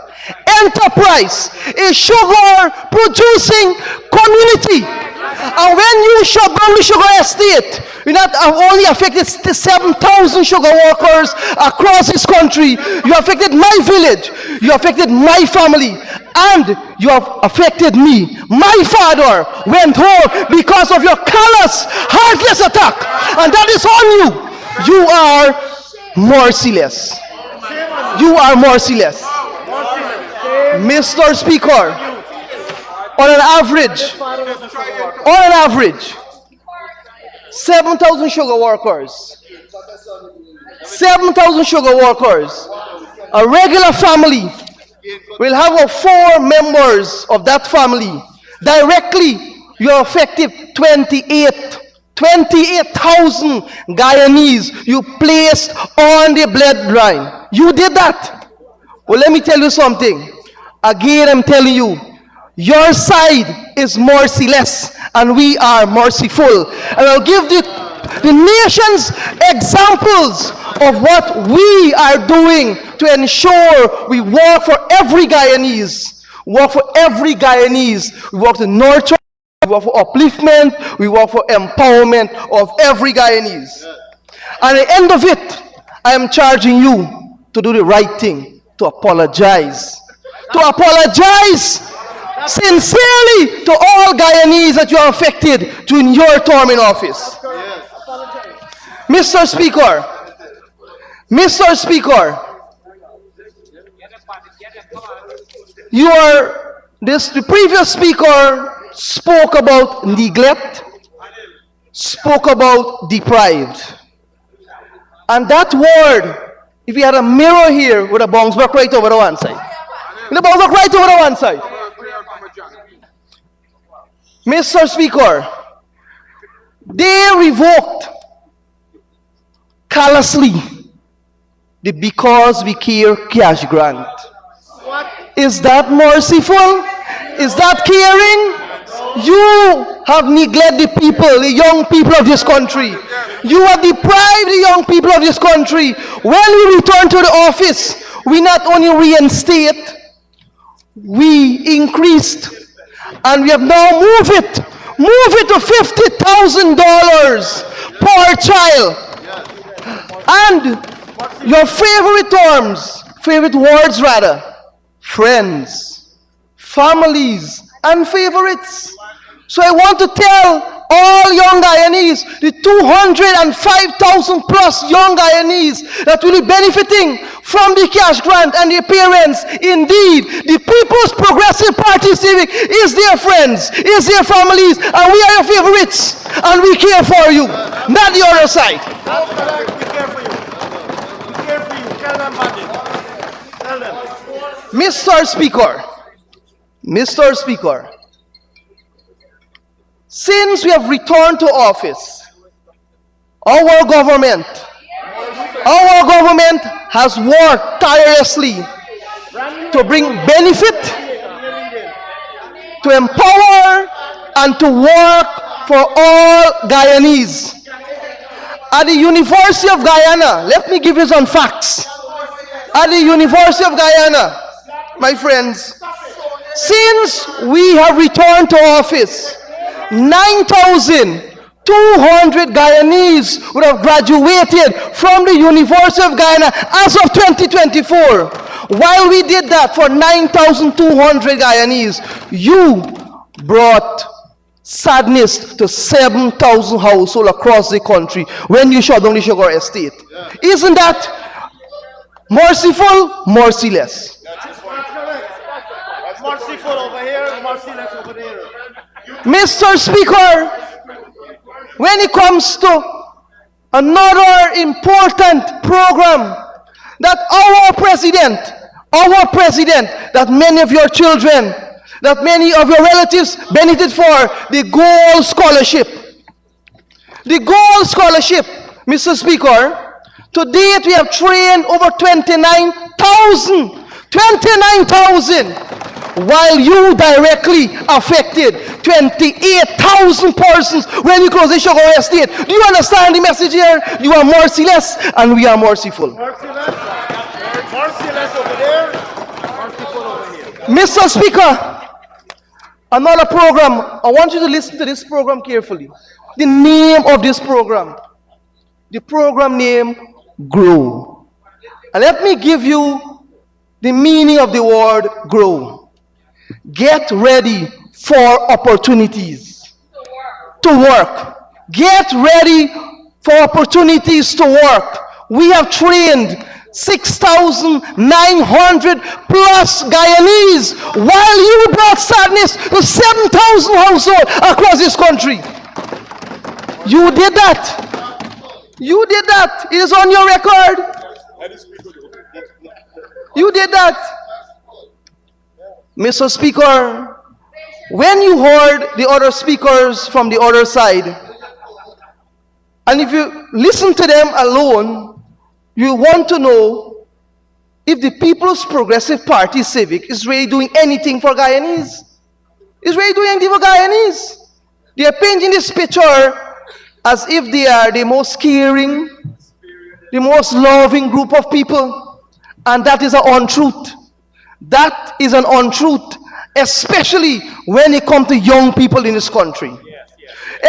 S7: Enterprise, a sugar producing community. And when you shut down the sugar estate, you not only affected 7,000 sugar workers across this country, you affected my village, you affected my family, and you have affected me. My father went home because of your callous, heartless attack, and that is on you. You are merciless. You are merciless. Mr. Speaker, on an average, 7,000 sugar workers, a regular family will have 4 members of that family. Directly, you are affected 28,000 Guyanese you placed on the bloodline. You did that. Well, let me tell you something. Again, I'm telling you, your side is merciless and we are merciful. And I'll give the nations examples of what we are doing to ensure we work for every Guyanese. We work to nurture, we work for upliftment, we work for empowerment of every Guyanese. And at the end of it, I am charging you to do the right thing, to apologize. To apologize sincerely to all Guyanese that you are affected during your term in office. Mr. Speaker, Mr. Speaker, the previous speaker spoke about neglect, spoke about deprived. And that word, if we had a mirror here, would have bounced back right over to one side. Would have bounced back right over to one side. Mr. Speaker, they revoked callously the Because We Care cash grant. Is that merciful? Is that caring? You have neglected the people, the young people of this country. You have deprived the young people of this country. When we return to the office, we not only reinstate, we increased, and we have now moved it to $50,000 per child. And your favorite words rather, friends, families, and favorites. So I want to tell all young Guyanese, the 205,000 plus young Guyanese that will be benefiting from the cash grant and their parents. Indeed, the People's Progressive Party Civic is their friends, is their families, and we are your favorites, and we care for you, not the other side.
S2: We care for you. We care for you. Tell them about it. Tell them.
S7: Mr. Speaker, since we have returned to office, our government has worked tirelessly to bring benefit, to empower, and to work for all Guyanese. At the University of Guyana, let me give you some facts. At the University of Guyana, my friends, since we have returned to office, 9,200 Guyanese would have graduated from the University of Guyana as of 2024. While we did that for 9,200 Guyanese, you brought sadness to 7,000 households across the country when you shut down the sugar estate. Isn't that merciful? Merciless.
S2: Merciful over here, merciless over there.
S7: Mr. Speaker, when it comes to another important program that our president, that many of your children, that many of your relatives benefited for, the Gold Scholarship. The Gold Scholarship, Mr. Speaker, to date we have trained over 29,000, while you directly affected 28,000 persons when you close the sugar estate. Do you understand the message here? You are merciless and we are merciful.
S2: Merciless over there, merciful over here.
S7: Mr. Speaker, another program, I want you to listen to this program carefully. The name of this program, the program name, Grow. And let me give you the meaning of the word grow. Get ready for opportunities to work. Get ready for opportunities to work. We have trained 6,900 plus Guyanese while you brought sadness to 7,000 households across this country. You did that. You did that. It is on your record. You did that. Mr. Speaker, when you heard the other speakers from the other side, and if you listen to them alone, you want to know if the People's Progressive Party Civic is really doing anything for Guyanese. Is really doing anything for Guyanese. They are painting this picture as if they are the most caring, the most loving group of people, and that is an untruth. That is an untruth, especially when it comes to young people in this country.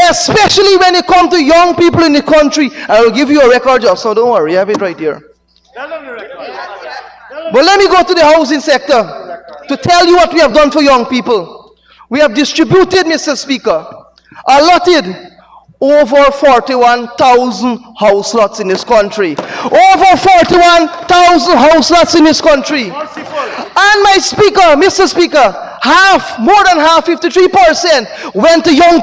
S7: Especially when it comes to young people in the country. I will give you a record job, so don't worry, I have it right here. But let me go to the housing sector to tell you what we have done for young people. we have distributed, Mr. Speaker, allotted over 41,000 house lots in this country. Over 41,000 house lots in this country. And my Speaker, Mr. Speaker, more than half, 53% went to young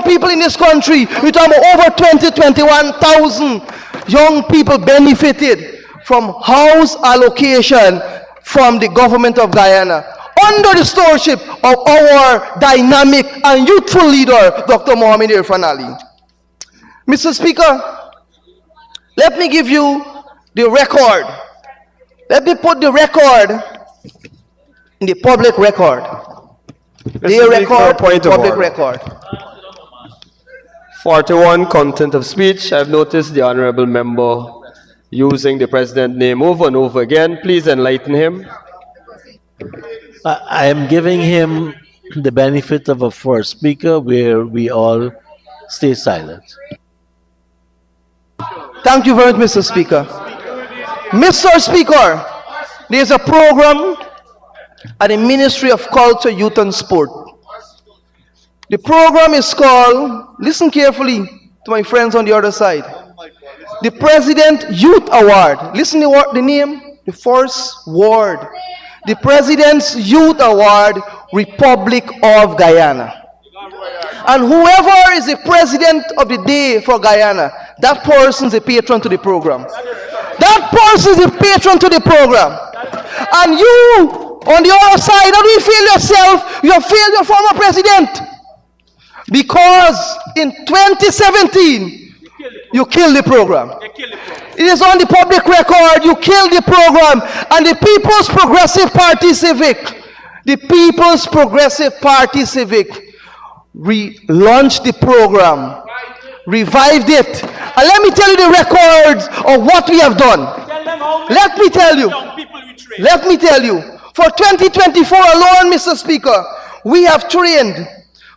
S7: people in this country. We're talking about over 21,000 young people benefited from house allocation from the government of Guyana, under the stewardship of our dynamic and youthful leader, Dr. Mohamed Irfan Ali. Mr. Speaker, let me give you the record. Let me put the record in the public record. The record, public record.
S8: 41, content of speech. I've noticed the honorable member using the president name over and over again. Please enlighten him.
S4: I am giving him the benefit of a first speaker where we all stay silent.
S7: Thank you very much, Mr. Speaker. Mr. Speaker, there's a program at the Ministry of Culture, Youth and Sport. The program is called, listen carefully to my friends on the other side, the President Youth Award. Listen to the name, the first word. The President's Youth Award, Republic of Guyana. And whoever is the president of the day for Guyana, that person is a patron to the program. That person is a patron to the program. And you, on the other side, how do you feel yourself? You have failed your former president. Because in 2017, you killed the program. It is on the public record, you killed the program. And the People's Progressive Party Civic, relaunched the program, revived it. And let me tell you the records of what we have done. Let me tell you, for 2024 alone, Mr. Speaker, we have trained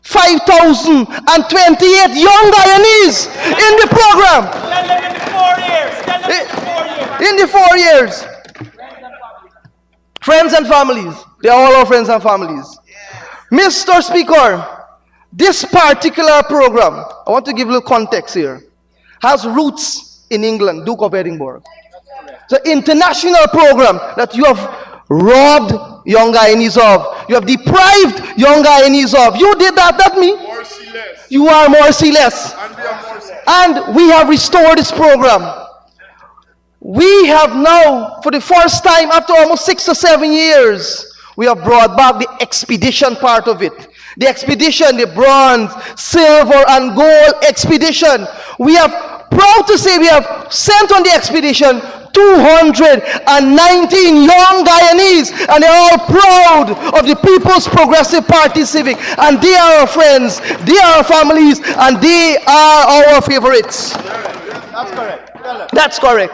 S7: 5,028 young Guyanese in the program. In the 4 years. Friends and families. They are all our friends and families. Mr. Speaker, this particular program, I want to give a little context here, has roots in England, Duke of Edinburgh. It's an international program that you have robbed young Guyanese of. You have deprived young Guyanese of. You did that, not me. You are merciless. And we have restored this program. We have now, for the first time after almost 6 or 7 years, we have brought back the expedition part of it. The expedition, the bronze, silver, and gold expedition. We are proud to say we have sent on the expedition 219 young Guyanese, and they're all proud of the People's Progressive Party Civic, and they are our friends, they are our families, and they are our favorites.
S2: That's correct.
S7: That's correct.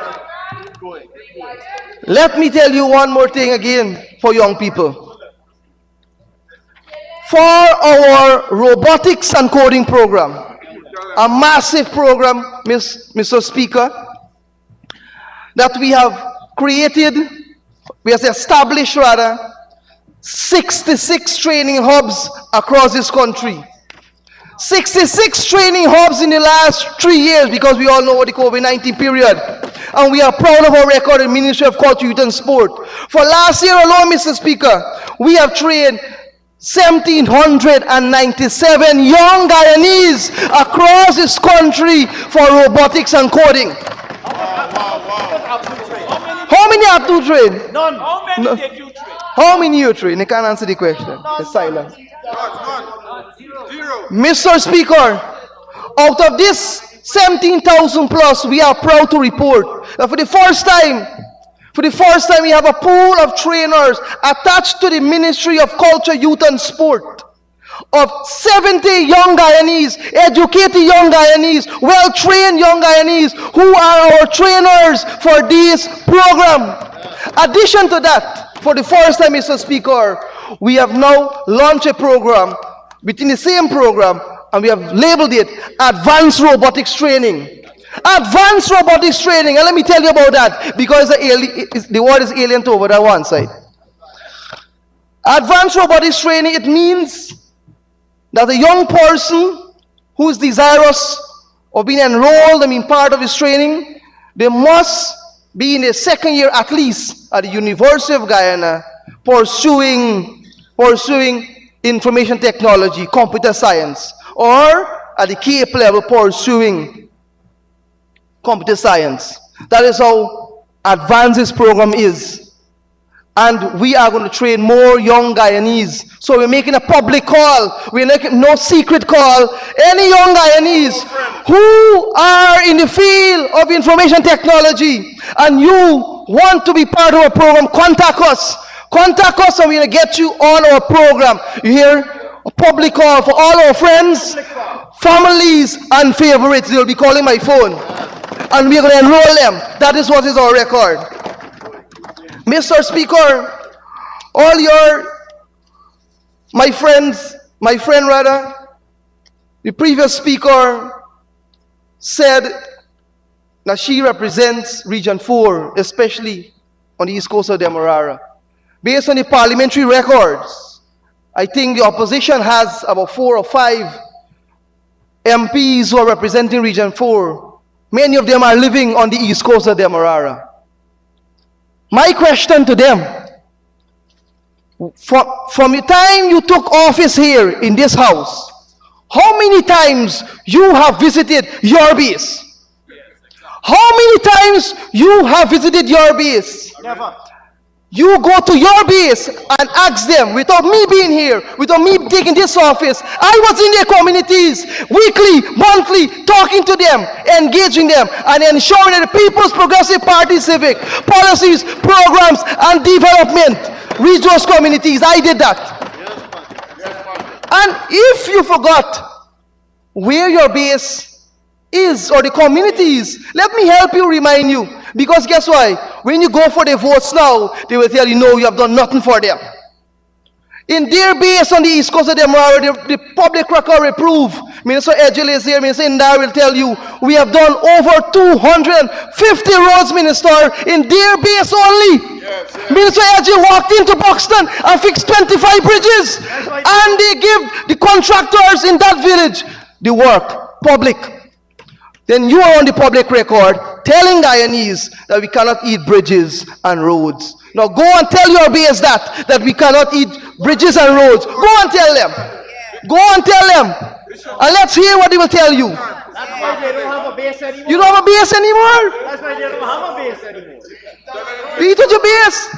S7: Let me tell you one more thing again for young people. For our robotics and coding program, a massive program, Mr. Speaker, that we have created, we have established rather, 66 training hubs across this country. 66 training hubs in the last 3 years, because we all know what the COVID-19 period. And we are proud of our record in Ministry of Culture, Youth and Sport. For last year alone, Mr. Speaker, we have trained 1,797 young Guyanese across this country for robotics and coding. How many have to train?
S2: None.
S3: How many did you train?
S7: How many you train? They can't answer the question. It's silent. Mr. Speaker, out of this 17,000 plus, we are proud to report that for the first time, we have a pool of trainers attached to the Ministry of Culture, Youth and Sport of 70 young Guyanese, educated young Guyanese, well-trained young Guyanese who are our trainers for this program. Addition to that, for the first time, Mr. Speaker, we have now launched a program within the same program, and we have labeled it Advanced Robotics Training. Advanced Robotics Training, and let me tell you about that, because the word is alien to over that one side. Advanced robotics training, it means that a young person who is desirous of being enrolled and being part of this training, they must be in the second year at least at the University of Guyana pursuing information technology, computer science, or at the CAPE level pursuing computer science. That is how advanced this program is. And we are going to train more young Guyanese. So we're making a public call. We're making no secret call. Any young Guyanese who are in the field of information technology and you want to be part of our program, contact us. Contact us and we're going to get you on our program. You hear? A public call for all our friends, families, and favorites. They'll be calling my phone. And we're going to enroll them. That is what is our record. Mr. Speaker, my friend, the previous speaker said that she represents Region 4, especially on the east coast of Demerara. Based on the parliamentary records, I think the opposition has about 4 or 5 MPs who are representing Region 4. Many of them are living on the east coast of Demerara. My question to them, from the time you took office here in this house, how many times you have visited your base? How many times you have visited your base?
S2: Never.
S7: You go to your base and ask them, without me being here, without me taking this office, I was in their communities, weekly, monthly, talking to them, engaging them, and ensuring that the People's Progressive Party civic policies, programs, and development reach those communities. I did that. And if you forgot where your base is or the communities, let me help you remind you. Because guess why? When you go for the votes now, they will tell you, no, you have done nothing for them. In their base on the east coast of Demerara, the public record will prove. Minister Edgel is here, Minister Indar will tell you, we have done over 250 roads, Minister, in their base only. Yes. Minister Edgel walked into Buxton and fixed 25 bridges. And they give the contractors in that village the work, public. Then you are on the public record telling Guyanese that we cannot eat bridges and roads. Now go and tell your base that we cannot eat bridges and roads. Go and tell them. Go and tell them. And let's hear what they will tell you.
S2: That's why they don't have a base anymore.
S7: You don't have a base anymore?
S2: That's why they don't have a base anymore.
S7: Eat at your base.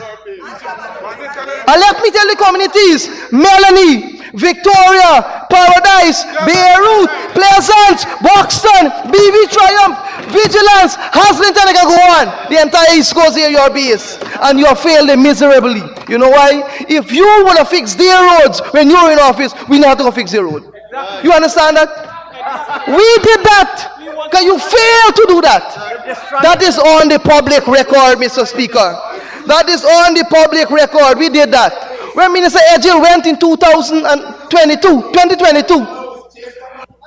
S7: And let me tell the communities, Melanie, Victoria, Paradise, Beirut, Pleasant, Buxton, BV Triumph, Vigilance, Haslington, I can go on. The entire East Coast here, your base. And you have failed them miserably. You know why? If you would have fixed their roads when you were in office, we know how to go fix their road. You understand that? We did that. Because you failed to do that. That is on the public record, Mr. Speaker. That is on the public record. We did that. When Minister Edgel went in 2022.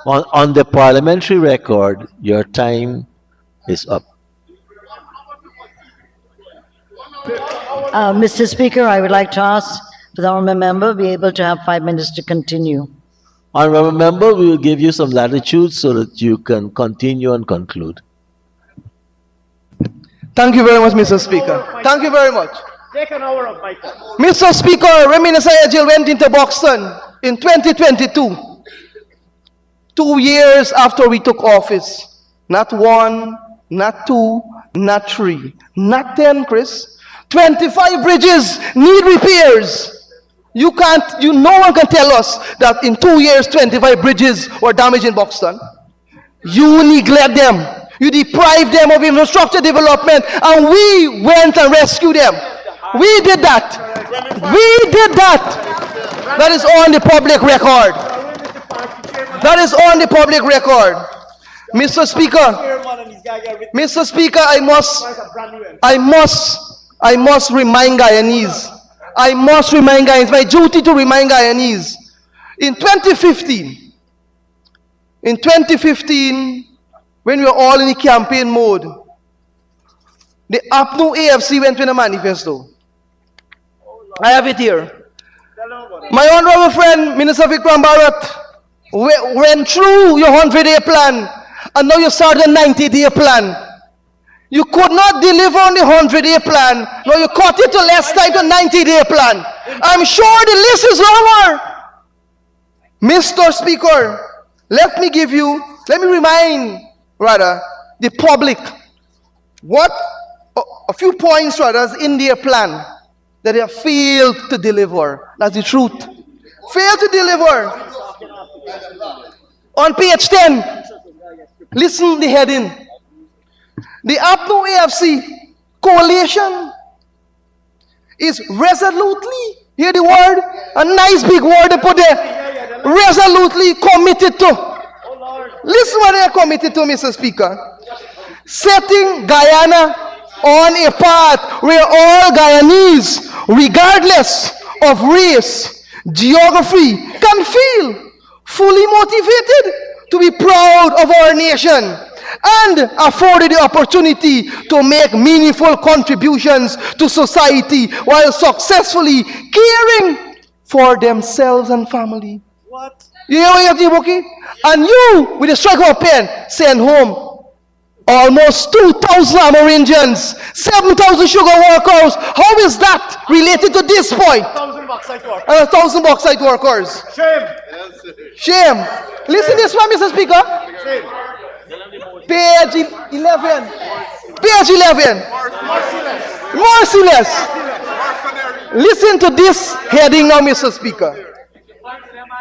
S4: On the parliamentary record, your time is up.
S5: Mr. Speaker, I would like to ask the honourable member be able to have 5 minutes to continue.
S4: Honourable member, we will give you some latitude so that you can continue and conclude.
S7: Thank you very much, Mr. Speaker. Thank you very much.
S2: Take an hour of my time.
S7: Mr. Speaker, when Minister Edgel went into Buxton in 2022, 2 years after we took office, not 1, not 2, not 3, not 10, Chris, 25 bridges need repairs. No one can tell us that in 2 years, 25 bridges were damaged in Buxton. You neglect them. You deprive them of infrastructure development, and we went and rescued them. We did that. We did that. That is on the public record. That is on the public record. Mr. Speaker, I must remind Guyanese. I must remind Guyanese. My duty to remind Guyanese. In 2015, when we were all in the campaign mode, the APNU AFC went with a manifesto. I have it here. My honorable friend, Minister Vikram Bharat, went through your 100-day plan, and now you start a 90-day plan. You could not deliver on the 100-day plan. Now you cut it to less time to 90-day plan. I'm sure the list is longer. Mr. Speaker, let me remind, the public what a few points, is in their plan that they have failed to deliver. That's the truth. Failed to deliver. On page 10, listen to the heading. The APNO AFC coalition is resolutely, hear the word, a nice big word they put there, resolutely committed to. Listen what they are committed to, Mr. Speaker. Setting Guyana on a path where all Guyanese, regardless of race, geography, can feel fully motivated to be proud of our nation and afforded the opportunity to make meaningful contributions to society while successfully caring for themselves and family.
S2: What?
S7: You hear what you have to do, okay? And you, with a stroke of a pen, send home almost 2,000 Amerindians, 7,000 sugar workers. How is that related to this point?
S2: 1,000 bauxite workers.
S7: And 1,000 bauxite workers.
S2: Shame.
S7: Shame. Listen this one, Mr. Speaker.
S2: Shame.
S7: Page 11. Page 11.
S2: Merciless.
S7: Merciless. Listen to this heading now, Mr. Speaker.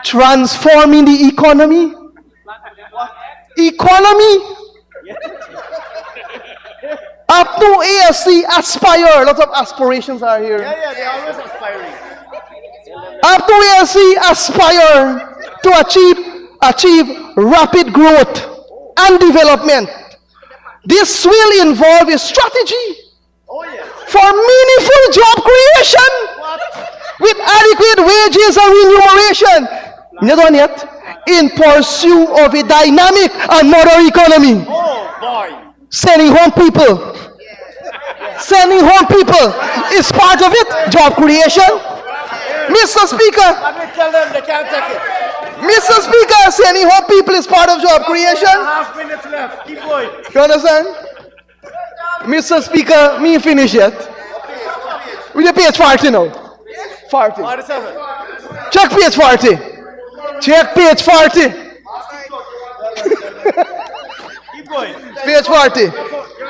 S7: Transforming the economy. Economy. Up to AFC aspire. A lot of aspirations are here.
S2: Yeah, they're always aspiring.
S7: Up to AFC aspire to achieve rapid growth and development. This will involve a strategy for meaningful job creation with adequate wages and remuneration. Not done yet. In pursuit of a dynamic and modern economy.
S2: Oh, boy.
S7: Sending home people. Sending home people is part of it. Job creation. Mr. Speaker.
S2: Let me tell them they can't take it.
S7: Mr. Speaker, sending home people is part of job creation.
S2: 2.5 minutes left. Keep going.
S7: You understand? Mr. Speaker, me finish yet. With the page 40 now. 40.
S2: 47.
S7: Check page 40. Check page 40.
S2: Keep going.
S7: Page 40.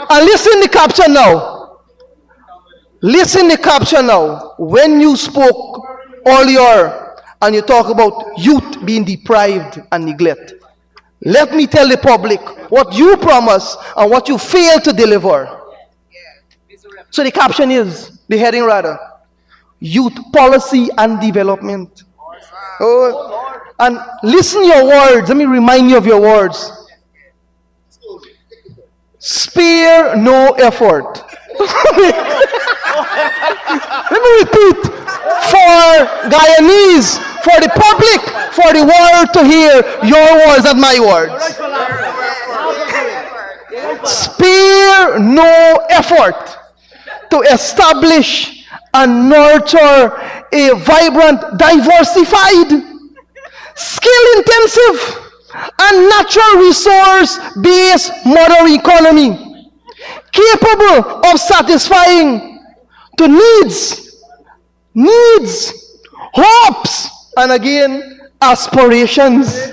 S7: And listen the caption now. Listen the caption now. When you spoke earlier and you talk about youth being deprived and neglected, let me tell the public what you promised and what you failed to deliver. So the caption is, the heading rather, youth policy and development. Oh, and listen your words. Let me remind you of your words. Spare no effort. Let me repeat. For Guyanese, for the public, for the world to hear your words and my words. Spare no effort to establish and nurture a vibrant, diversified, skill-intensive, and natural resource-based modern economy capable of satisfying the needs, hopes, and again, aspirations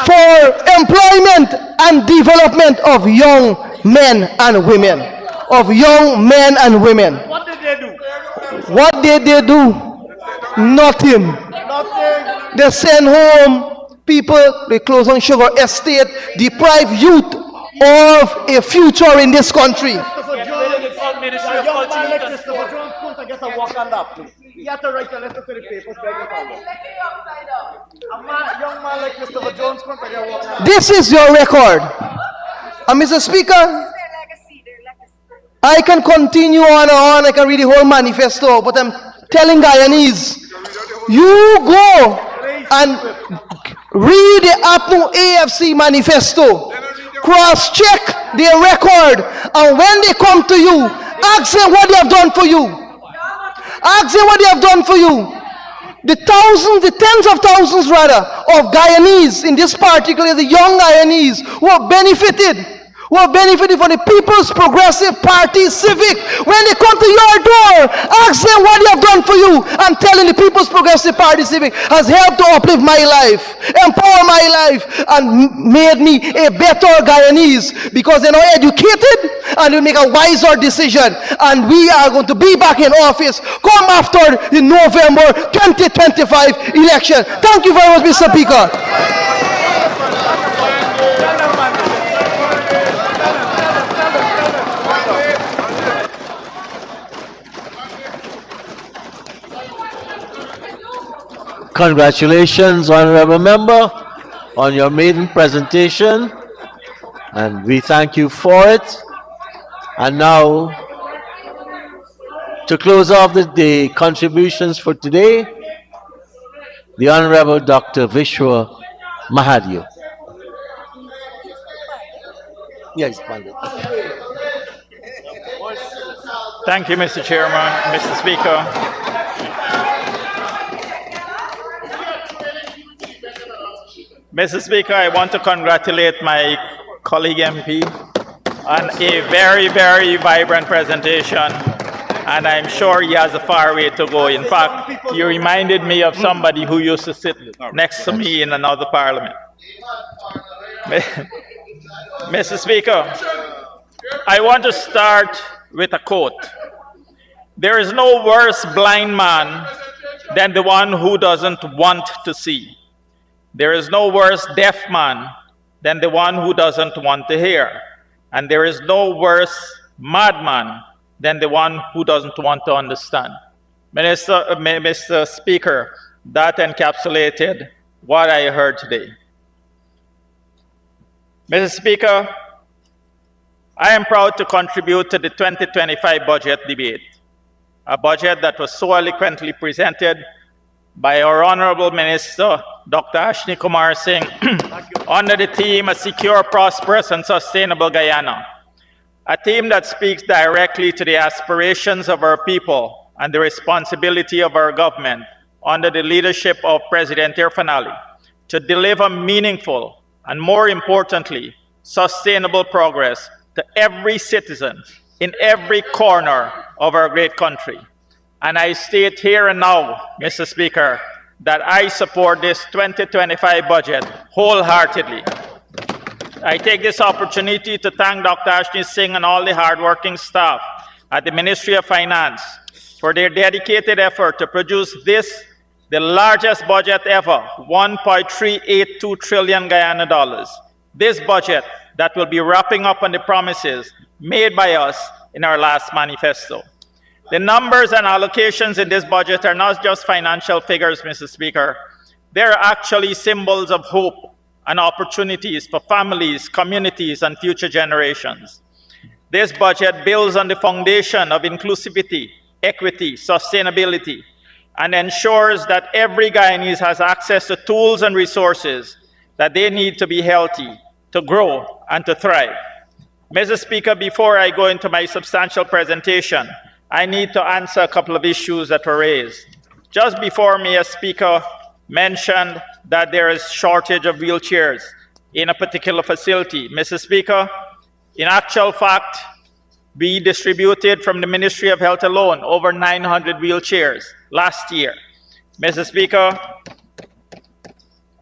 S7: for employment and development of young men and women. Of young men and women.
S2: What did they do?
S7: What did they do? Nothing.
S2: Nothing.
S7: They send home people, they close on sugar estate, deprive youth of a future in this country.
S2: Christopher Jones,
S3: Ministry
S2: a
S3: of
S2: young
S3: Culture
S2: man like
S3: and
S2: Christopher Jones couldn't get a walk on that place. He had to write a letter to the papers begging for it. A young man like Christopher Jones couldn't get a walk on that.
S7: This is your record. And Mr. Speaker, I can continue on and on, I can read the whole manifesto, but I'm telling Guyanese, you go and read the APNO AFC manifesto, cross-check their record, and when they come to you, ask them what they have done for you. Ask them what they have done for you. the thousands, the tens of thousands rather, of Guyanese, in this particular, the young Guyanese, who have benefited from the People's Progressive Party Civic. When they come to your door, ask them what they have done for you. I'm telling the People's Progressive Party Civic has helped to uplift my life, empower my life, and made me a better Guyanese, because they're now educated and they make a wiser decision. And we are going to be back in office come after the November 2025 election. Thank you very much, Mr. Speaker.
S4: Congratulations, Honorable Member, on your maiden presentation, and we thank you for it. And now, to close off the contributions for today, the Honorable Dr. Vishwa Mahadio. Yes, Pandit.
S3: Thank you, Mr. Chairman, Mr. Speaker. Mr. Speaker, I want to congratulate my colleague MP on a very, very vibrant presentation, and I'm sure he has a far way to go. In fact, you reminded me of somebody who used to sit next to me in another parliament. Mr. Speaker, I want to start with a quote. There is no worse blind man than the one who doesn't want to see. There is no worse deaf man than the one who doesn't want to hear. And there is no worse madman than the one who doesn't want to understand. Mr. Speaker, that encapsulated what I heard today. Mr. Speaker, I am proud to contribute to the 2025 budget debate, a budget that was so eloquently presented by our Honorable Minister, Dr. Ashni Kumar Singh, under the theme, A Secure, Prosperous and Sustainable Guyana, a theme that speaks directly to the aspirations of our people and the responsibility of our government under the leadership of President Irfaan Ali to deliver meaningful and, more importantly, sustainable progress to every citizen in every corner of our great country. And I state here and now, Mr. Speaker, that I support this 2025 budget wholeheartedly. I take this opportunity to thank Dr. Ashni Singh and all the hardworking staff at the Ministry of Finance for their dedicated effort to produce this, the largest budget ever, 1.382 trillion Guyana dollars. This budget that will be wrapping up on the promises made by us in our last manifesto. The numbers and allocations in this budget are not just financial figures, Mr. Speaker. They're actually symbols of hope and opportunities for families, communities, and future generations. This budget builds on the foundation of inclusivity, equity, sustainability, and ensures that every Guyanese has access to tools and resources that they need to be healthy, to grow, and to thrive. Mr. Speaker, before I go into my substantial presentation, I need to answer a couple of issues that were raised. Just before me, a speaker mentioned that there is shortage of wheelchairs in a particular facility. Mr. Speaker, in actual fact, we distributed from the Ministry of Health alone over 900 wheelchairs last year. Mr. Speaker,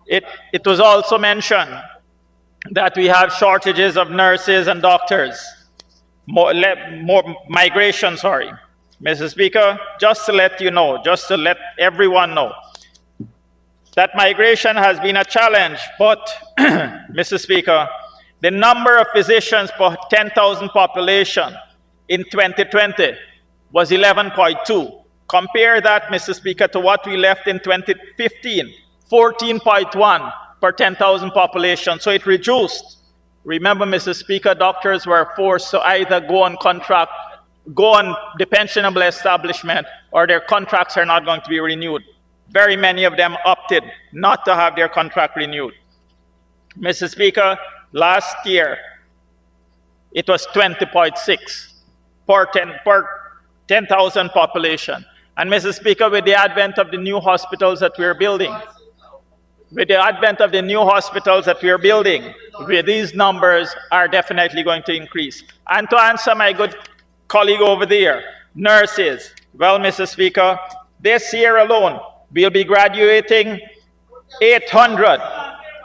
S3: it was also mentioned that we have shortages of nurses and doctors. Migration, sorry. Mr. Speaker, just to let you know, just to let everyone know, that migration has been a challenge, but, Mr. Speaker, the number of physicians per 10,000 population in 2020 was 11.2. Compare that, Mr. Speaker, to what we left in 2015, 14.1 per 10,000 population, so it reduced. Remember, Mr. Speaker, doctors were forced to either go on contract, go on the pensionable establishment, or their contracts are not going to be renewed. Very many of them opted not to have their contract renewed. Mr. Speaker, last year, it was 20.6 per 10,000 population. And Mr. Speaker, with the advent of the new hospitals that we're building, these numbers are definitely going to increase. And to answer my good colleague over there, nurses. Well, Mr. Speaker, this year alone, we'll be graduating 800.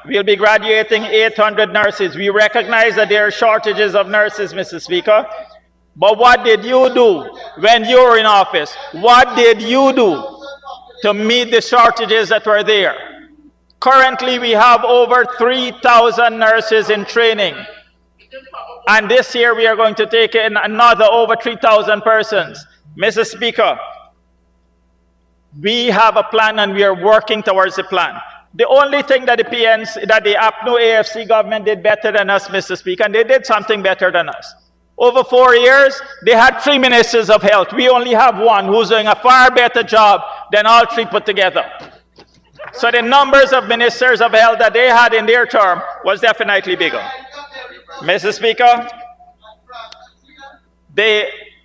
S3: We'll be graduating 800 nurses. We recognize that there are shortages of nurses, Mr. Speaker. But what did you do when you were in office? What did you do to meet the shortages that were there? Currently, we have over 3,000 nurses in training. And this year, we are going to take in another over 3,000 persons. Mr. Speaker, we have a plan and we are working towards the plan. The only thing that the APNU AFC government did better than us, Mr. Speaker, and they did something better than us. Over 4 years, they had 3 ministers of health. We only have one who's doing a far better job than all 3 put together. So the numbers of ministers of health that they had in their term was definitely bigger. Mr. Speaker,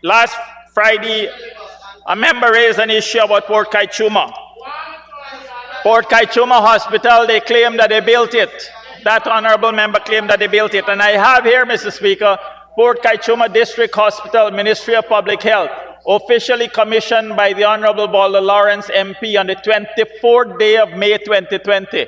S3: last Friday, a member raised an issue about Port Kaichuma. Port Kaichuma Hospital, they claim that they built it. That honorable member claimed that they built it. And I have here, Mr. Speaker, Port Kaichuma District Hospital, Ministry of Public Health, officially commissioned by the Honorable Balder Lawrence MP on the 24th day of May 2020.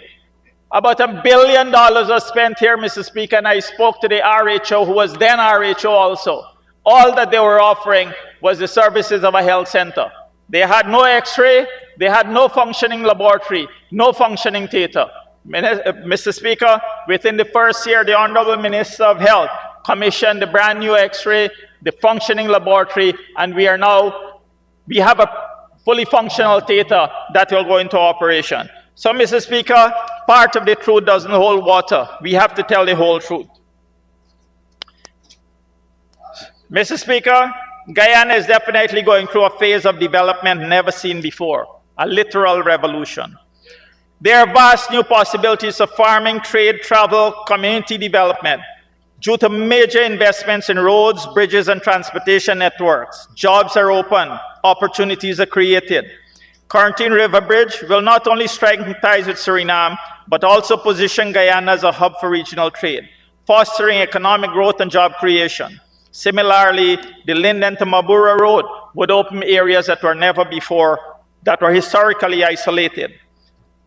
S3: About $1 billion was spent here, Mr. Speaker, and I spoke to the RHO, who was then RHO also. All that they were offering was the services of a health center. They had no x-ray, they had no functioning laboratory, no functioning theater. Mr. Speaker, within the first year, the Honorable Minister of Health commissioned the brand new x-ray, the functioning laboratory, and we have a fully functional theater that will go into operation. So, Mr. Speaker, part of the truth doesn't hold water. We have to tell the whole truth. Mr. Speaker, Guyana is definitely going through a phase of development never seen before, a literal revolution. There are vast new possibilities of farming, trade, travel, community development. Due to major investments in roads, bridges, and transportation networks, jobs are open, opportunities are created. Quarantine River Bridge will not only strengthen ties with Suriname, but also position Guyana as a hub for regional trade, fostering economic growth and job creation. Similarly, the Linden to Mabura Road would open areas that were never before, that were historically isolated.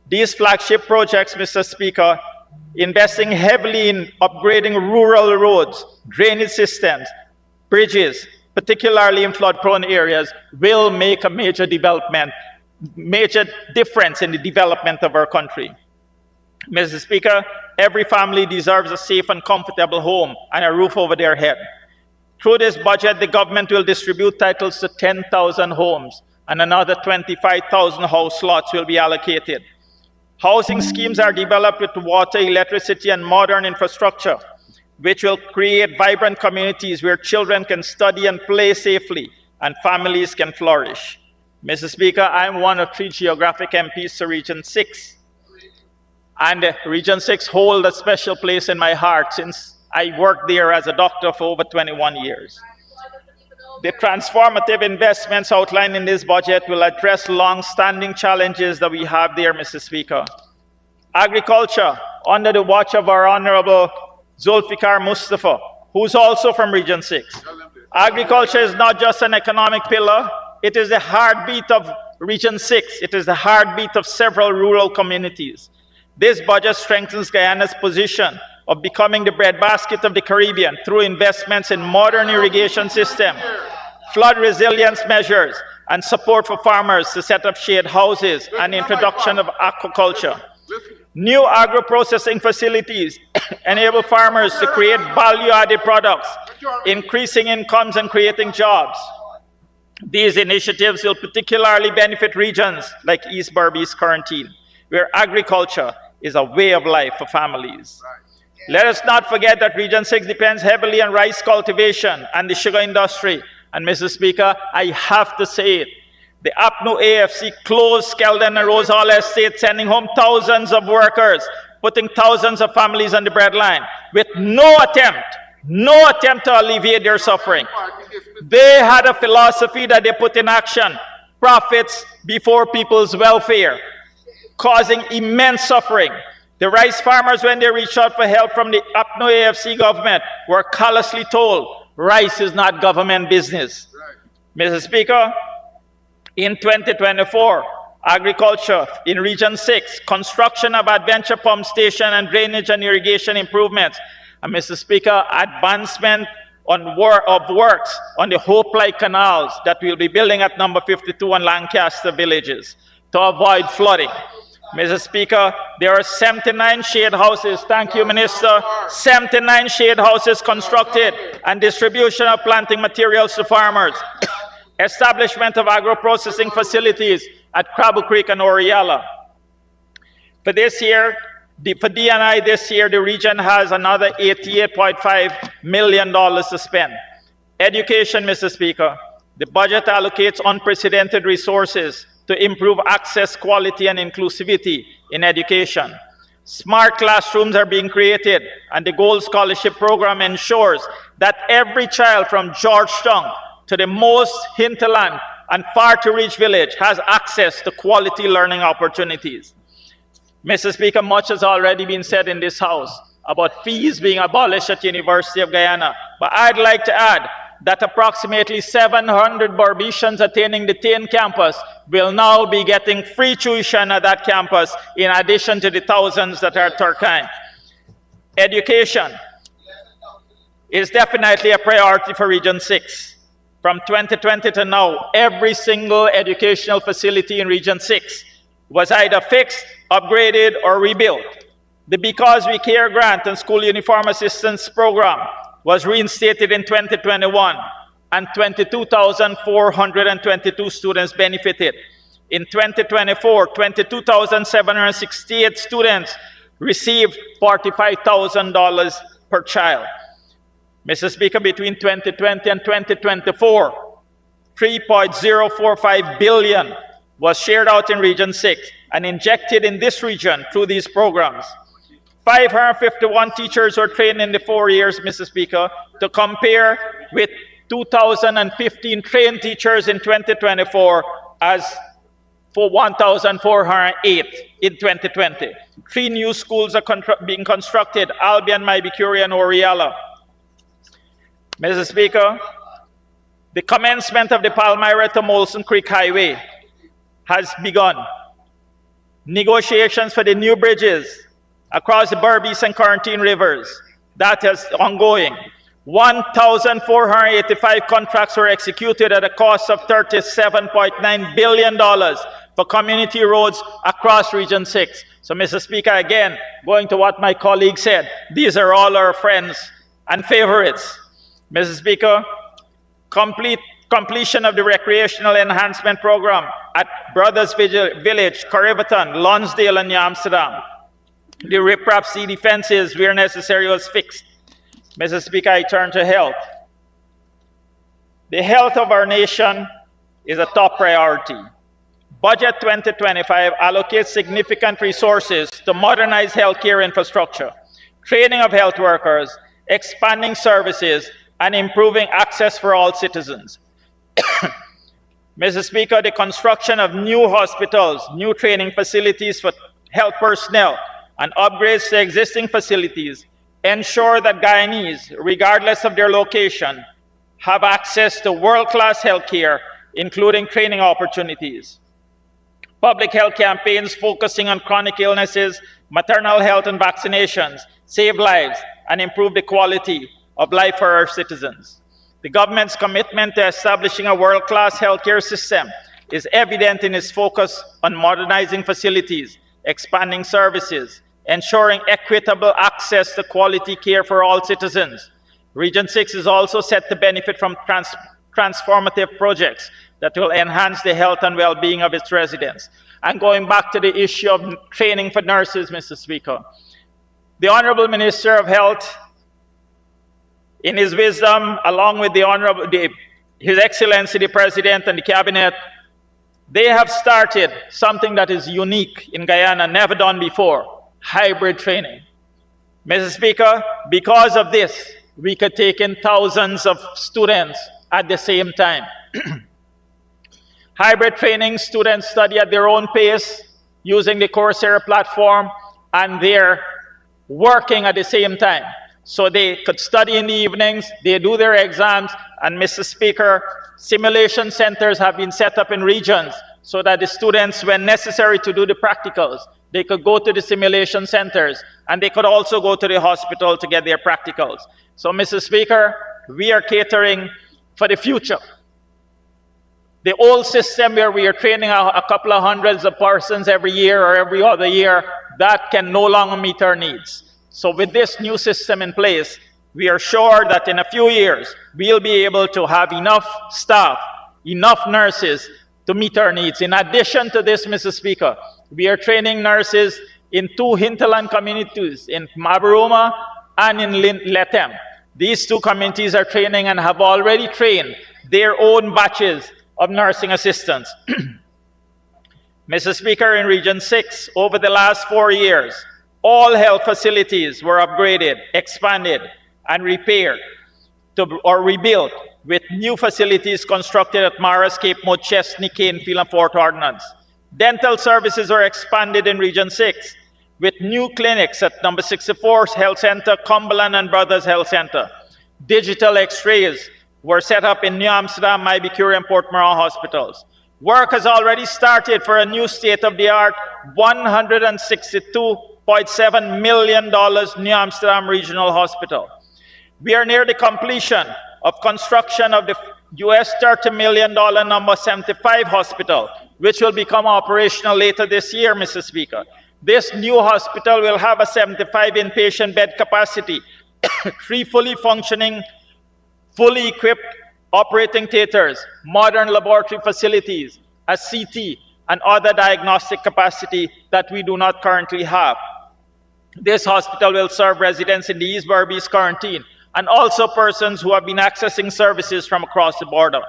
S3: These flagship projects, Mr. Speaker, investing heavily in upgrading rural roads, drainage systems, bridges, particularly in flood-prone areas, will make a major difference in the development of our country. Mr. Speaker, every family deserves a safe and comfortable home and a roof over their head. Through this budget, the government will distribute titles to 10,000 homes, and another 25,000 house lots will be allocated. Housing schemes are developed with water, electricity, and modern infrastructure, which will create vibrant communities where children can study and play safely, and families can flourish. Mr. Speaker, I am one of 3 geographic MPs to Region 6. And Region 6 holds a special place in my heart since I worked there as a doctor for over 21 years. The transformative investments outlined in this budget will address long-standing challenges that we have there, Mr. Speaker. Agriculture, under the watch of our Honorable Zulfikar Mustafa, who's also from Region 6. Agriculture is not just an economic pillar, it is the heartbeat of Region 6. It is the heartbeat of several rural communities. This budget strengthens Guyana's position of becoming the breadbasket of the Caribbean through investments in modern irrigation system, flood resilience measures, and support for farmers to set up shade houses and introduction of aquaculture. New agro-processing facilities enable farmers to create value-added products, increasing incomes and creating jobs. These initiatives will particularly benefit regions like East Berbice Quarantine, where agriculture is a way of life for families. Let us not forget that Region 6 depends heavily on rice cultivation and the sugar industry. And Mr. Speaker, I have to say it. The APNU AFC closed Skeldon and Rose Hall Estate, sending home thousands of workers, putting thousands of families on the breadline, with no attempt to alleviate their suffering. They had a philosophy that they put in action. profits before people's welfare, causing immense suffering. The rice farmers, when they reached out for help from the UPNO AFC government, were callously told, rice is not government business. Mr. Speaker, in 2024, agriculture in Region 6, construction of adventure pump station and drainage and irrigation improvements, and Mr. Speaker, advancement on works on the Hope Light canals that we'll be building at number 52 and Lancaster villages to avoid flooding. Mr. Speaker, there are 79 shade houses, thank you, Minister, 79 shade houses constructed and distribution of planting materials to farmers. Establishment of agro-processing facilities at Crabble Creek and Oriala. For this year, for D&I this year, the region has another $88.5 million to spend. Education, Mr. Speaker, the budget allocates unprecedented resources to improve access, quality, and inclusivity in education. Smart classrooms are being created, and the Gold Scholarship Program ensures that every child from Georgetown to the most hinterland and far-to-reach village has access to quality learning opportunities. Mr. Speaker, much has already been said in this House about fees being abolished at University of Guyana, but I'd like to add that approximately 700 Barbicians attending the Tain campus will now be getting free tuition at that campus, in addition to the thousands that are at Turkine. Education is definitely a priority for Region 6. From 2020 to now, every single educational facility in Region 6 was either fixed, upgraded, or rebuilt. The Because We Care grant and school uniform assistance program was reinstated in 2021, and 22,422 students benefited. In 2024, 22,768 students received $45,000 per child. Mr. Speaker, between 2020 and 2024, $3.045 billion was shared out in Region 6 and injected in this region through these programs. 551 teachers were trained in the 4 years, Mr. Speaker, to compare with 2,015 trained teachers in 2024 as for 1,408 in 2020. 3 new schools are being constructed, Albion, Maibikuri, and Oriala. Mr. Speaker, the commencement of the Palmyra to Molson Creek Highway has begun. Negotiations for the new bridges across the Berbice and Quarantine rivers, that is ongoing. 1,485 contracts were executed at a cost of $37.9 billion for community roads across Region 6. So, Mr. Speaker, again, going to what my colleague said, these are all our friends and favorites. Mr. Speaker, completion of the recreational enhancement program at Brothers Village, Corriverton, Lonsdale, and New Amsterdam. The riprap CD fences, where necessary, was fixed. Mr. Speaker, I turn to health. The health of our nation is a top priority. Budget 2025 allocates significant resources to modernize healthcare infrastructure, training of health workers, expanding services, and improving access for all citizens. Mr. Speaker, the construction of new hospitals, new training facilities for health personnel, and upgrades to existing facilities ensure that Guyanese, regardless of their location, have access to world-class healthcare, including training opportunities. Public health campaigns focusing on chronic illnesses, maternal health, and vaccinations save lives and improve the quality of life for our citizens. The government's commitment to establishing a world-class healthcare system is evident in its focus on modernizing facilities, expanding services, ensuring equitable access to quality care for all citizens. Region 6 is also set to benefit from transformative projects that will enhance the health and well-being of its residents. And going back to the issue of training for nurses, Mr. Speaker, the Honorable Minister of Health, in his wisdom, along with His Excellency the President and the Cabinet, they have started something that is unique in Guyana, never done before, hybrid training. Mr. Speaker, because of this, we could take in thousands of students at the same time. Hybrid training, students study at their own pace using the Coursera platform, and they're working at the same time. So they could study in the evenings, they do their exams, and Mr. Speaker, simulation centers have been set up in regions so that the students, when necessary to do the practicals, they could go to the simulation centers, and they could also go to the hospital to get their practicals. So, Mr. Speaker, we are catering for the future. The old system where we are training a couple of hundreds of persons every year or every other year, that can no longer meet our needs. So with this new system in place, we are sure that in a few years, we'll be able to have enough staff, enough nurses to meet our needs. In addition to this, Mr. Speaker, we are training nurses in 2 hinterland communities, in Mabaruma and in Letem. These 2 communities are training and have already trained their own batches of nursing assistants. Mr. Speaker, in Region 6, over the last 4 years, all health facilities were upgraded, expanded, and repaired or rebuilt, with new facilities constructed at Maras, Cape Mode, Chesney, Canefield, and Fort Ordnance. Dental services were expanded in Region 6, with new clinics at number 64 Health Center, Cumberland and Brothers Health Center. Digital x-rays were set up in New Amsterdam, Ibicure, and Port Moran hospitals. Work has already started for a new state-of-the-art $162.7 million New Amsterdam Regional Hospital. We are near the completion of construction of the US $30 million number 75 hospital, which will become operational later this year, Mr. Speaker. This new hospital will have a 75 inpatient bed capacity, 3 fully functioning, fully equipped operating theaters, modern laboratory facilities, a CT, and other diagnostic capacity that we do not currently have. This hospital will serve residents in the East Berbice quarantine and also persons who have been accessing services from across the border.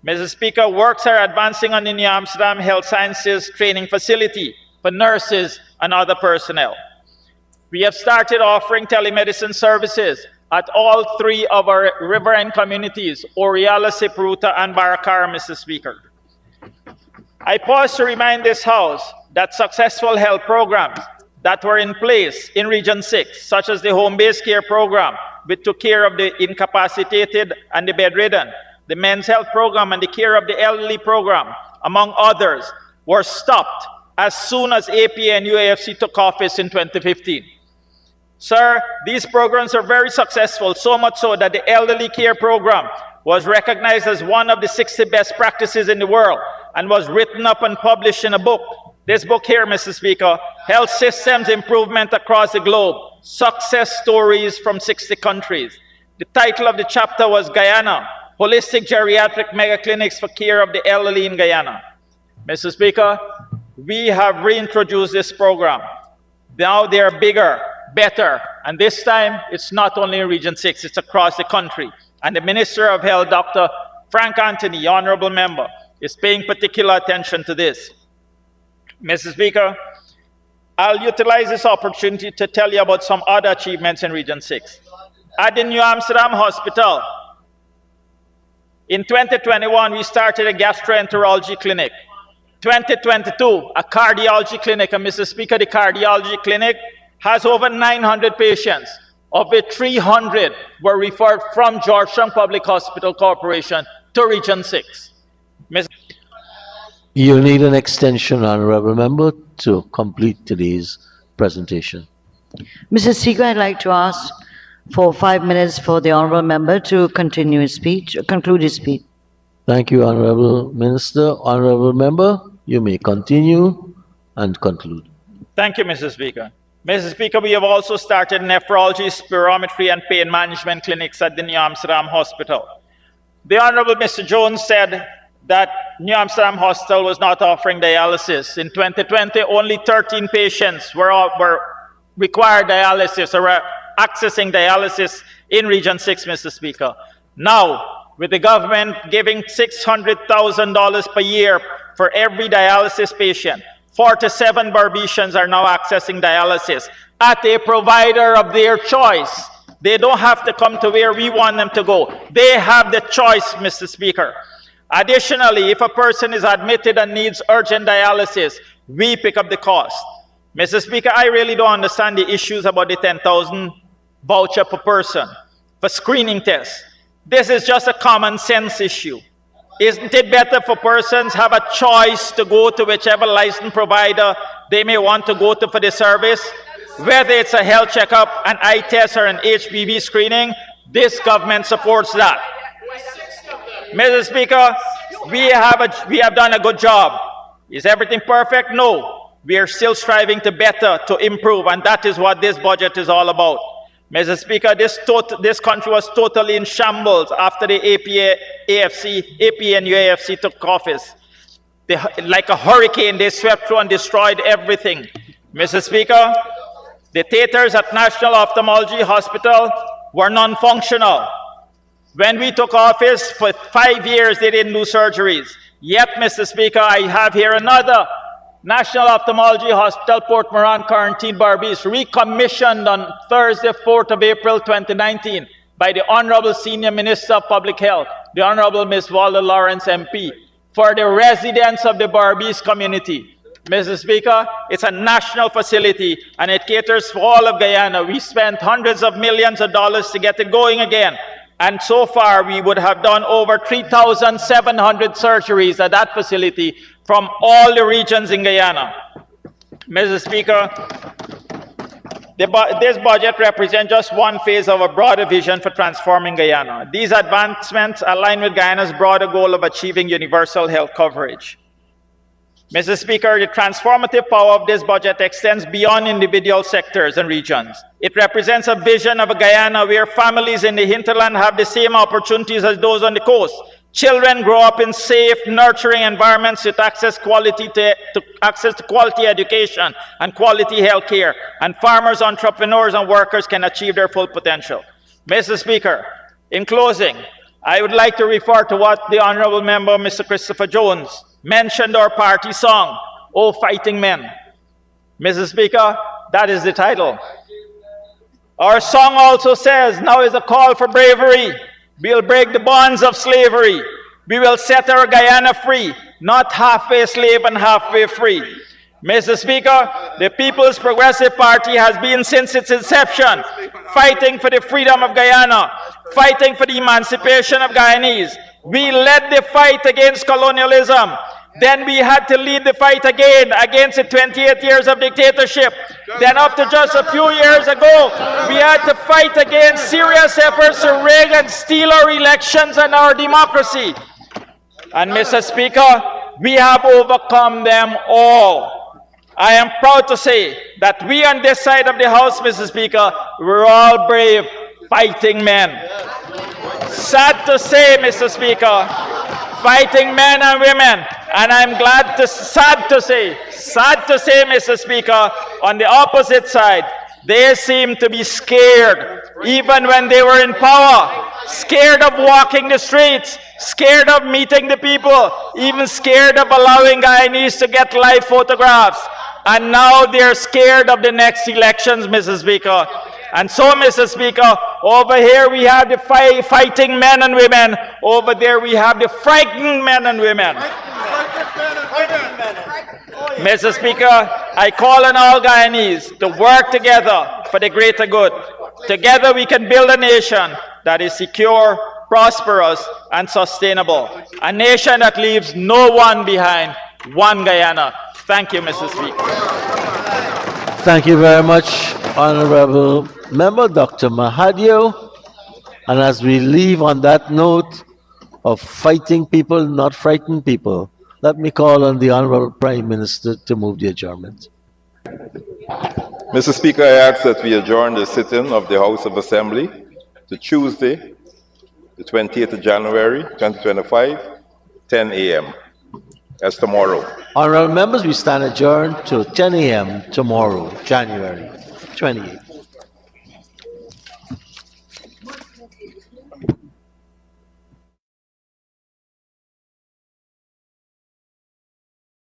S3: Mr. Speaker, works are advancing on the New Amsterdam Health Sciences Training Facility for nurses and other personnel. We have started offering telemedicine services at all 3 of our riverine communities, Oriala, Siparuta, and Baracara, Mr. Speaker. I pause to remind this House that successful health programs that were in place in Region 6, such as the home-based care program, which took care of the incapacitated and the bedridden, the men's health program and the care of the elderly program, among others, were stopped as soon as APA and UAFC took office in 2015. Sir, these programs are very successful, so much so that the elderly care program was recognized as one of the 60 best practices in the world and was written up and published in a book. This book here, Mr. Speaker, Health Systems Improvement Across the Globe, Success Stories from 60 Countries. The title of the chapter was Guyana, Holistic Geriatric Mega Clinics for Care of the Elderly in Guyana. Mr. Speaker, we have reintroduced this program. Now they are bigger, better, and this time it's not only in Region 6, it's across the country. And the Minister of Health, Dr. Frank Anthony, honorable member, is paying particular attention to this. Mr. Speaker, I'll utilize this opportunity to tell you about some other achievements in Region 6. At the New Amsterdam Hospital, in 2021, we started a gastroenterology clinic. 2022, a cardiology clinic, and Mr. Speaker, the cardiology clinic has over 900 patients, of which 300 were referred from Georgetown Public Hospital Corporation to Region 6.
S4: You need an extension, honorable member, to complete today's presentation.
S5: Mr. Speaker, I'd like to ask for 5 minutes for the honorable member to continue his speech, conclude his speech.
S4: Thank you, honorable minister. Honorable member, you may continue and conclude.
S3: Thank you, Mr. Speaker. Mr. Speaker, we have also started nephrology, spirometry, and pain management clinics at the New Amsterdam Hospital. The Honorable Mr. Jones said that New Amsterdam Hospital was not offering dialysis. In 2020, only 13 patients were required dialysis or were accessing dialysis in Region 6, Mr. Speaker. Now, with the government giving $600,000 per year for every dialysis patient, 47 Barbicians are now accessing dialysis at a provider of their choice. They don't have to come to where we want them to go. They have the choice, Mr. Speaker. Additionally, if a person is admitted and needs urgent dialysis, we pick up the cost. Mr. Speaker, I really don't understand the issues about the 10,000 voucher per person for screening tests. This is just a common sense issue. Isn't it better for persons have a choice to go to whichever licensed provider they may want to go to for the service? Whether it's a health checkup, an eye test, or an HPV screening, this government supports that. Mr. Speaker, we have done a good job. Is everything perfect? No. We are still striving to better, to improve, and that is what this budget is all about. Mr. Speaker, this country was totally in shambles after the AP and UAFC took office. Like a hurricane, they swept through and destroyed everything. Mr. Speaker, the theaters at National Ophthalmology Hospital were non-functional. When we took office, for 5 years, they didn't do surgeries. Yet, Mr. Speaker, I have here another National Ophthalmology Hospital, Port Moran, Quarantine Barbies, recommissioned on Thursday, 4th of April, 2019, by the Honorable Senior Minister of Public Health, the Honorable Ms. Walda Lawrence MP, for the residents of the Barbies community. Mr. Speaker, it's a national facility and it caters for all of Guyana. We spent hundreds of millions of dollars to get it going again. And so far, we would have done over 3,700 surgeries at that facility from all the regions in Guyana. Mr. Speaker, this budget represents just one phase of a broader vision for transforming Guyana. These advancements align with Guyana's broader goal of achieving universal health coverage. Mr. Speaker, the transformative power of this budget extends beyond individual sectors and regions. It represents a vision of a Guyana where families in the hinterland have the same opportunities as those on the coast. Children grow up in safe, nurturing environments with access to quality education and quality health care, and farmers, entrepreneurs, and workers can achieve their full potential. Mr. Speaker, in closing, I would like to refer to what the Honourable Member, Mr. Christopher Jones, mentioned our party song, "Oh Fighting Men." Mr. Speaker, that is the title. Our song also says, "Now is a call for bravery. We'll break the bonds of slavery. We will set our Guyana free, not halfway slave and halfway free." Mr. Speaker, the People's Progressive Party has been since its inception fighting for the freedom of Guyana, fighting for the emancipation of Guyanese. We led the fight against colonialism. Then we had to lead the fight again against the 28 years of dictatorship. Then up to just a few years ago, we had to fight against serious efforts to rig and steal our elections and our democracy. And Mr. Speaker, we have overcome them all. I am proud to say that we on this side of the House, Mr. Speaker, we're all brave, fighting men. Sad to say, Mr. Speaker, fighting men and women, and I'm sad to say, Mr. Speaker, on the opposite side, they seem to be scared, even when they were in power, scared of walking the streets, scared of meeting the people, even scared of allowing Guyanese to get live photographs. And now they're scared of the next elections, Mr. Speaker. And so, Mr. Speaker, over here we have the fighting men and women. Over there we have the frightened men and women. Mr. Speaker, I call on all Guyanese to work together for the greater good. Together we can build a nation that is secure, prosperous, and sustainable. A nation that leaves no one behind, one Guyana. Thank you, Mr. Speaker.
S4: Thank you very much, Honorable Member Dr. Mahadio. And as we leave on that note of fighting people, not frightened people, let me call on the Honorable Prime Minister to move the adjournment.
S9: Mr. Speaker, I ask that we adjourn the sitting of the House of Assembly to Tuesday, the 28th of January, 2025, 10 a.m. as tomorrow.
S4: Honorable members, we stand adjourned to 10 a.m. tomorrow, January 28th.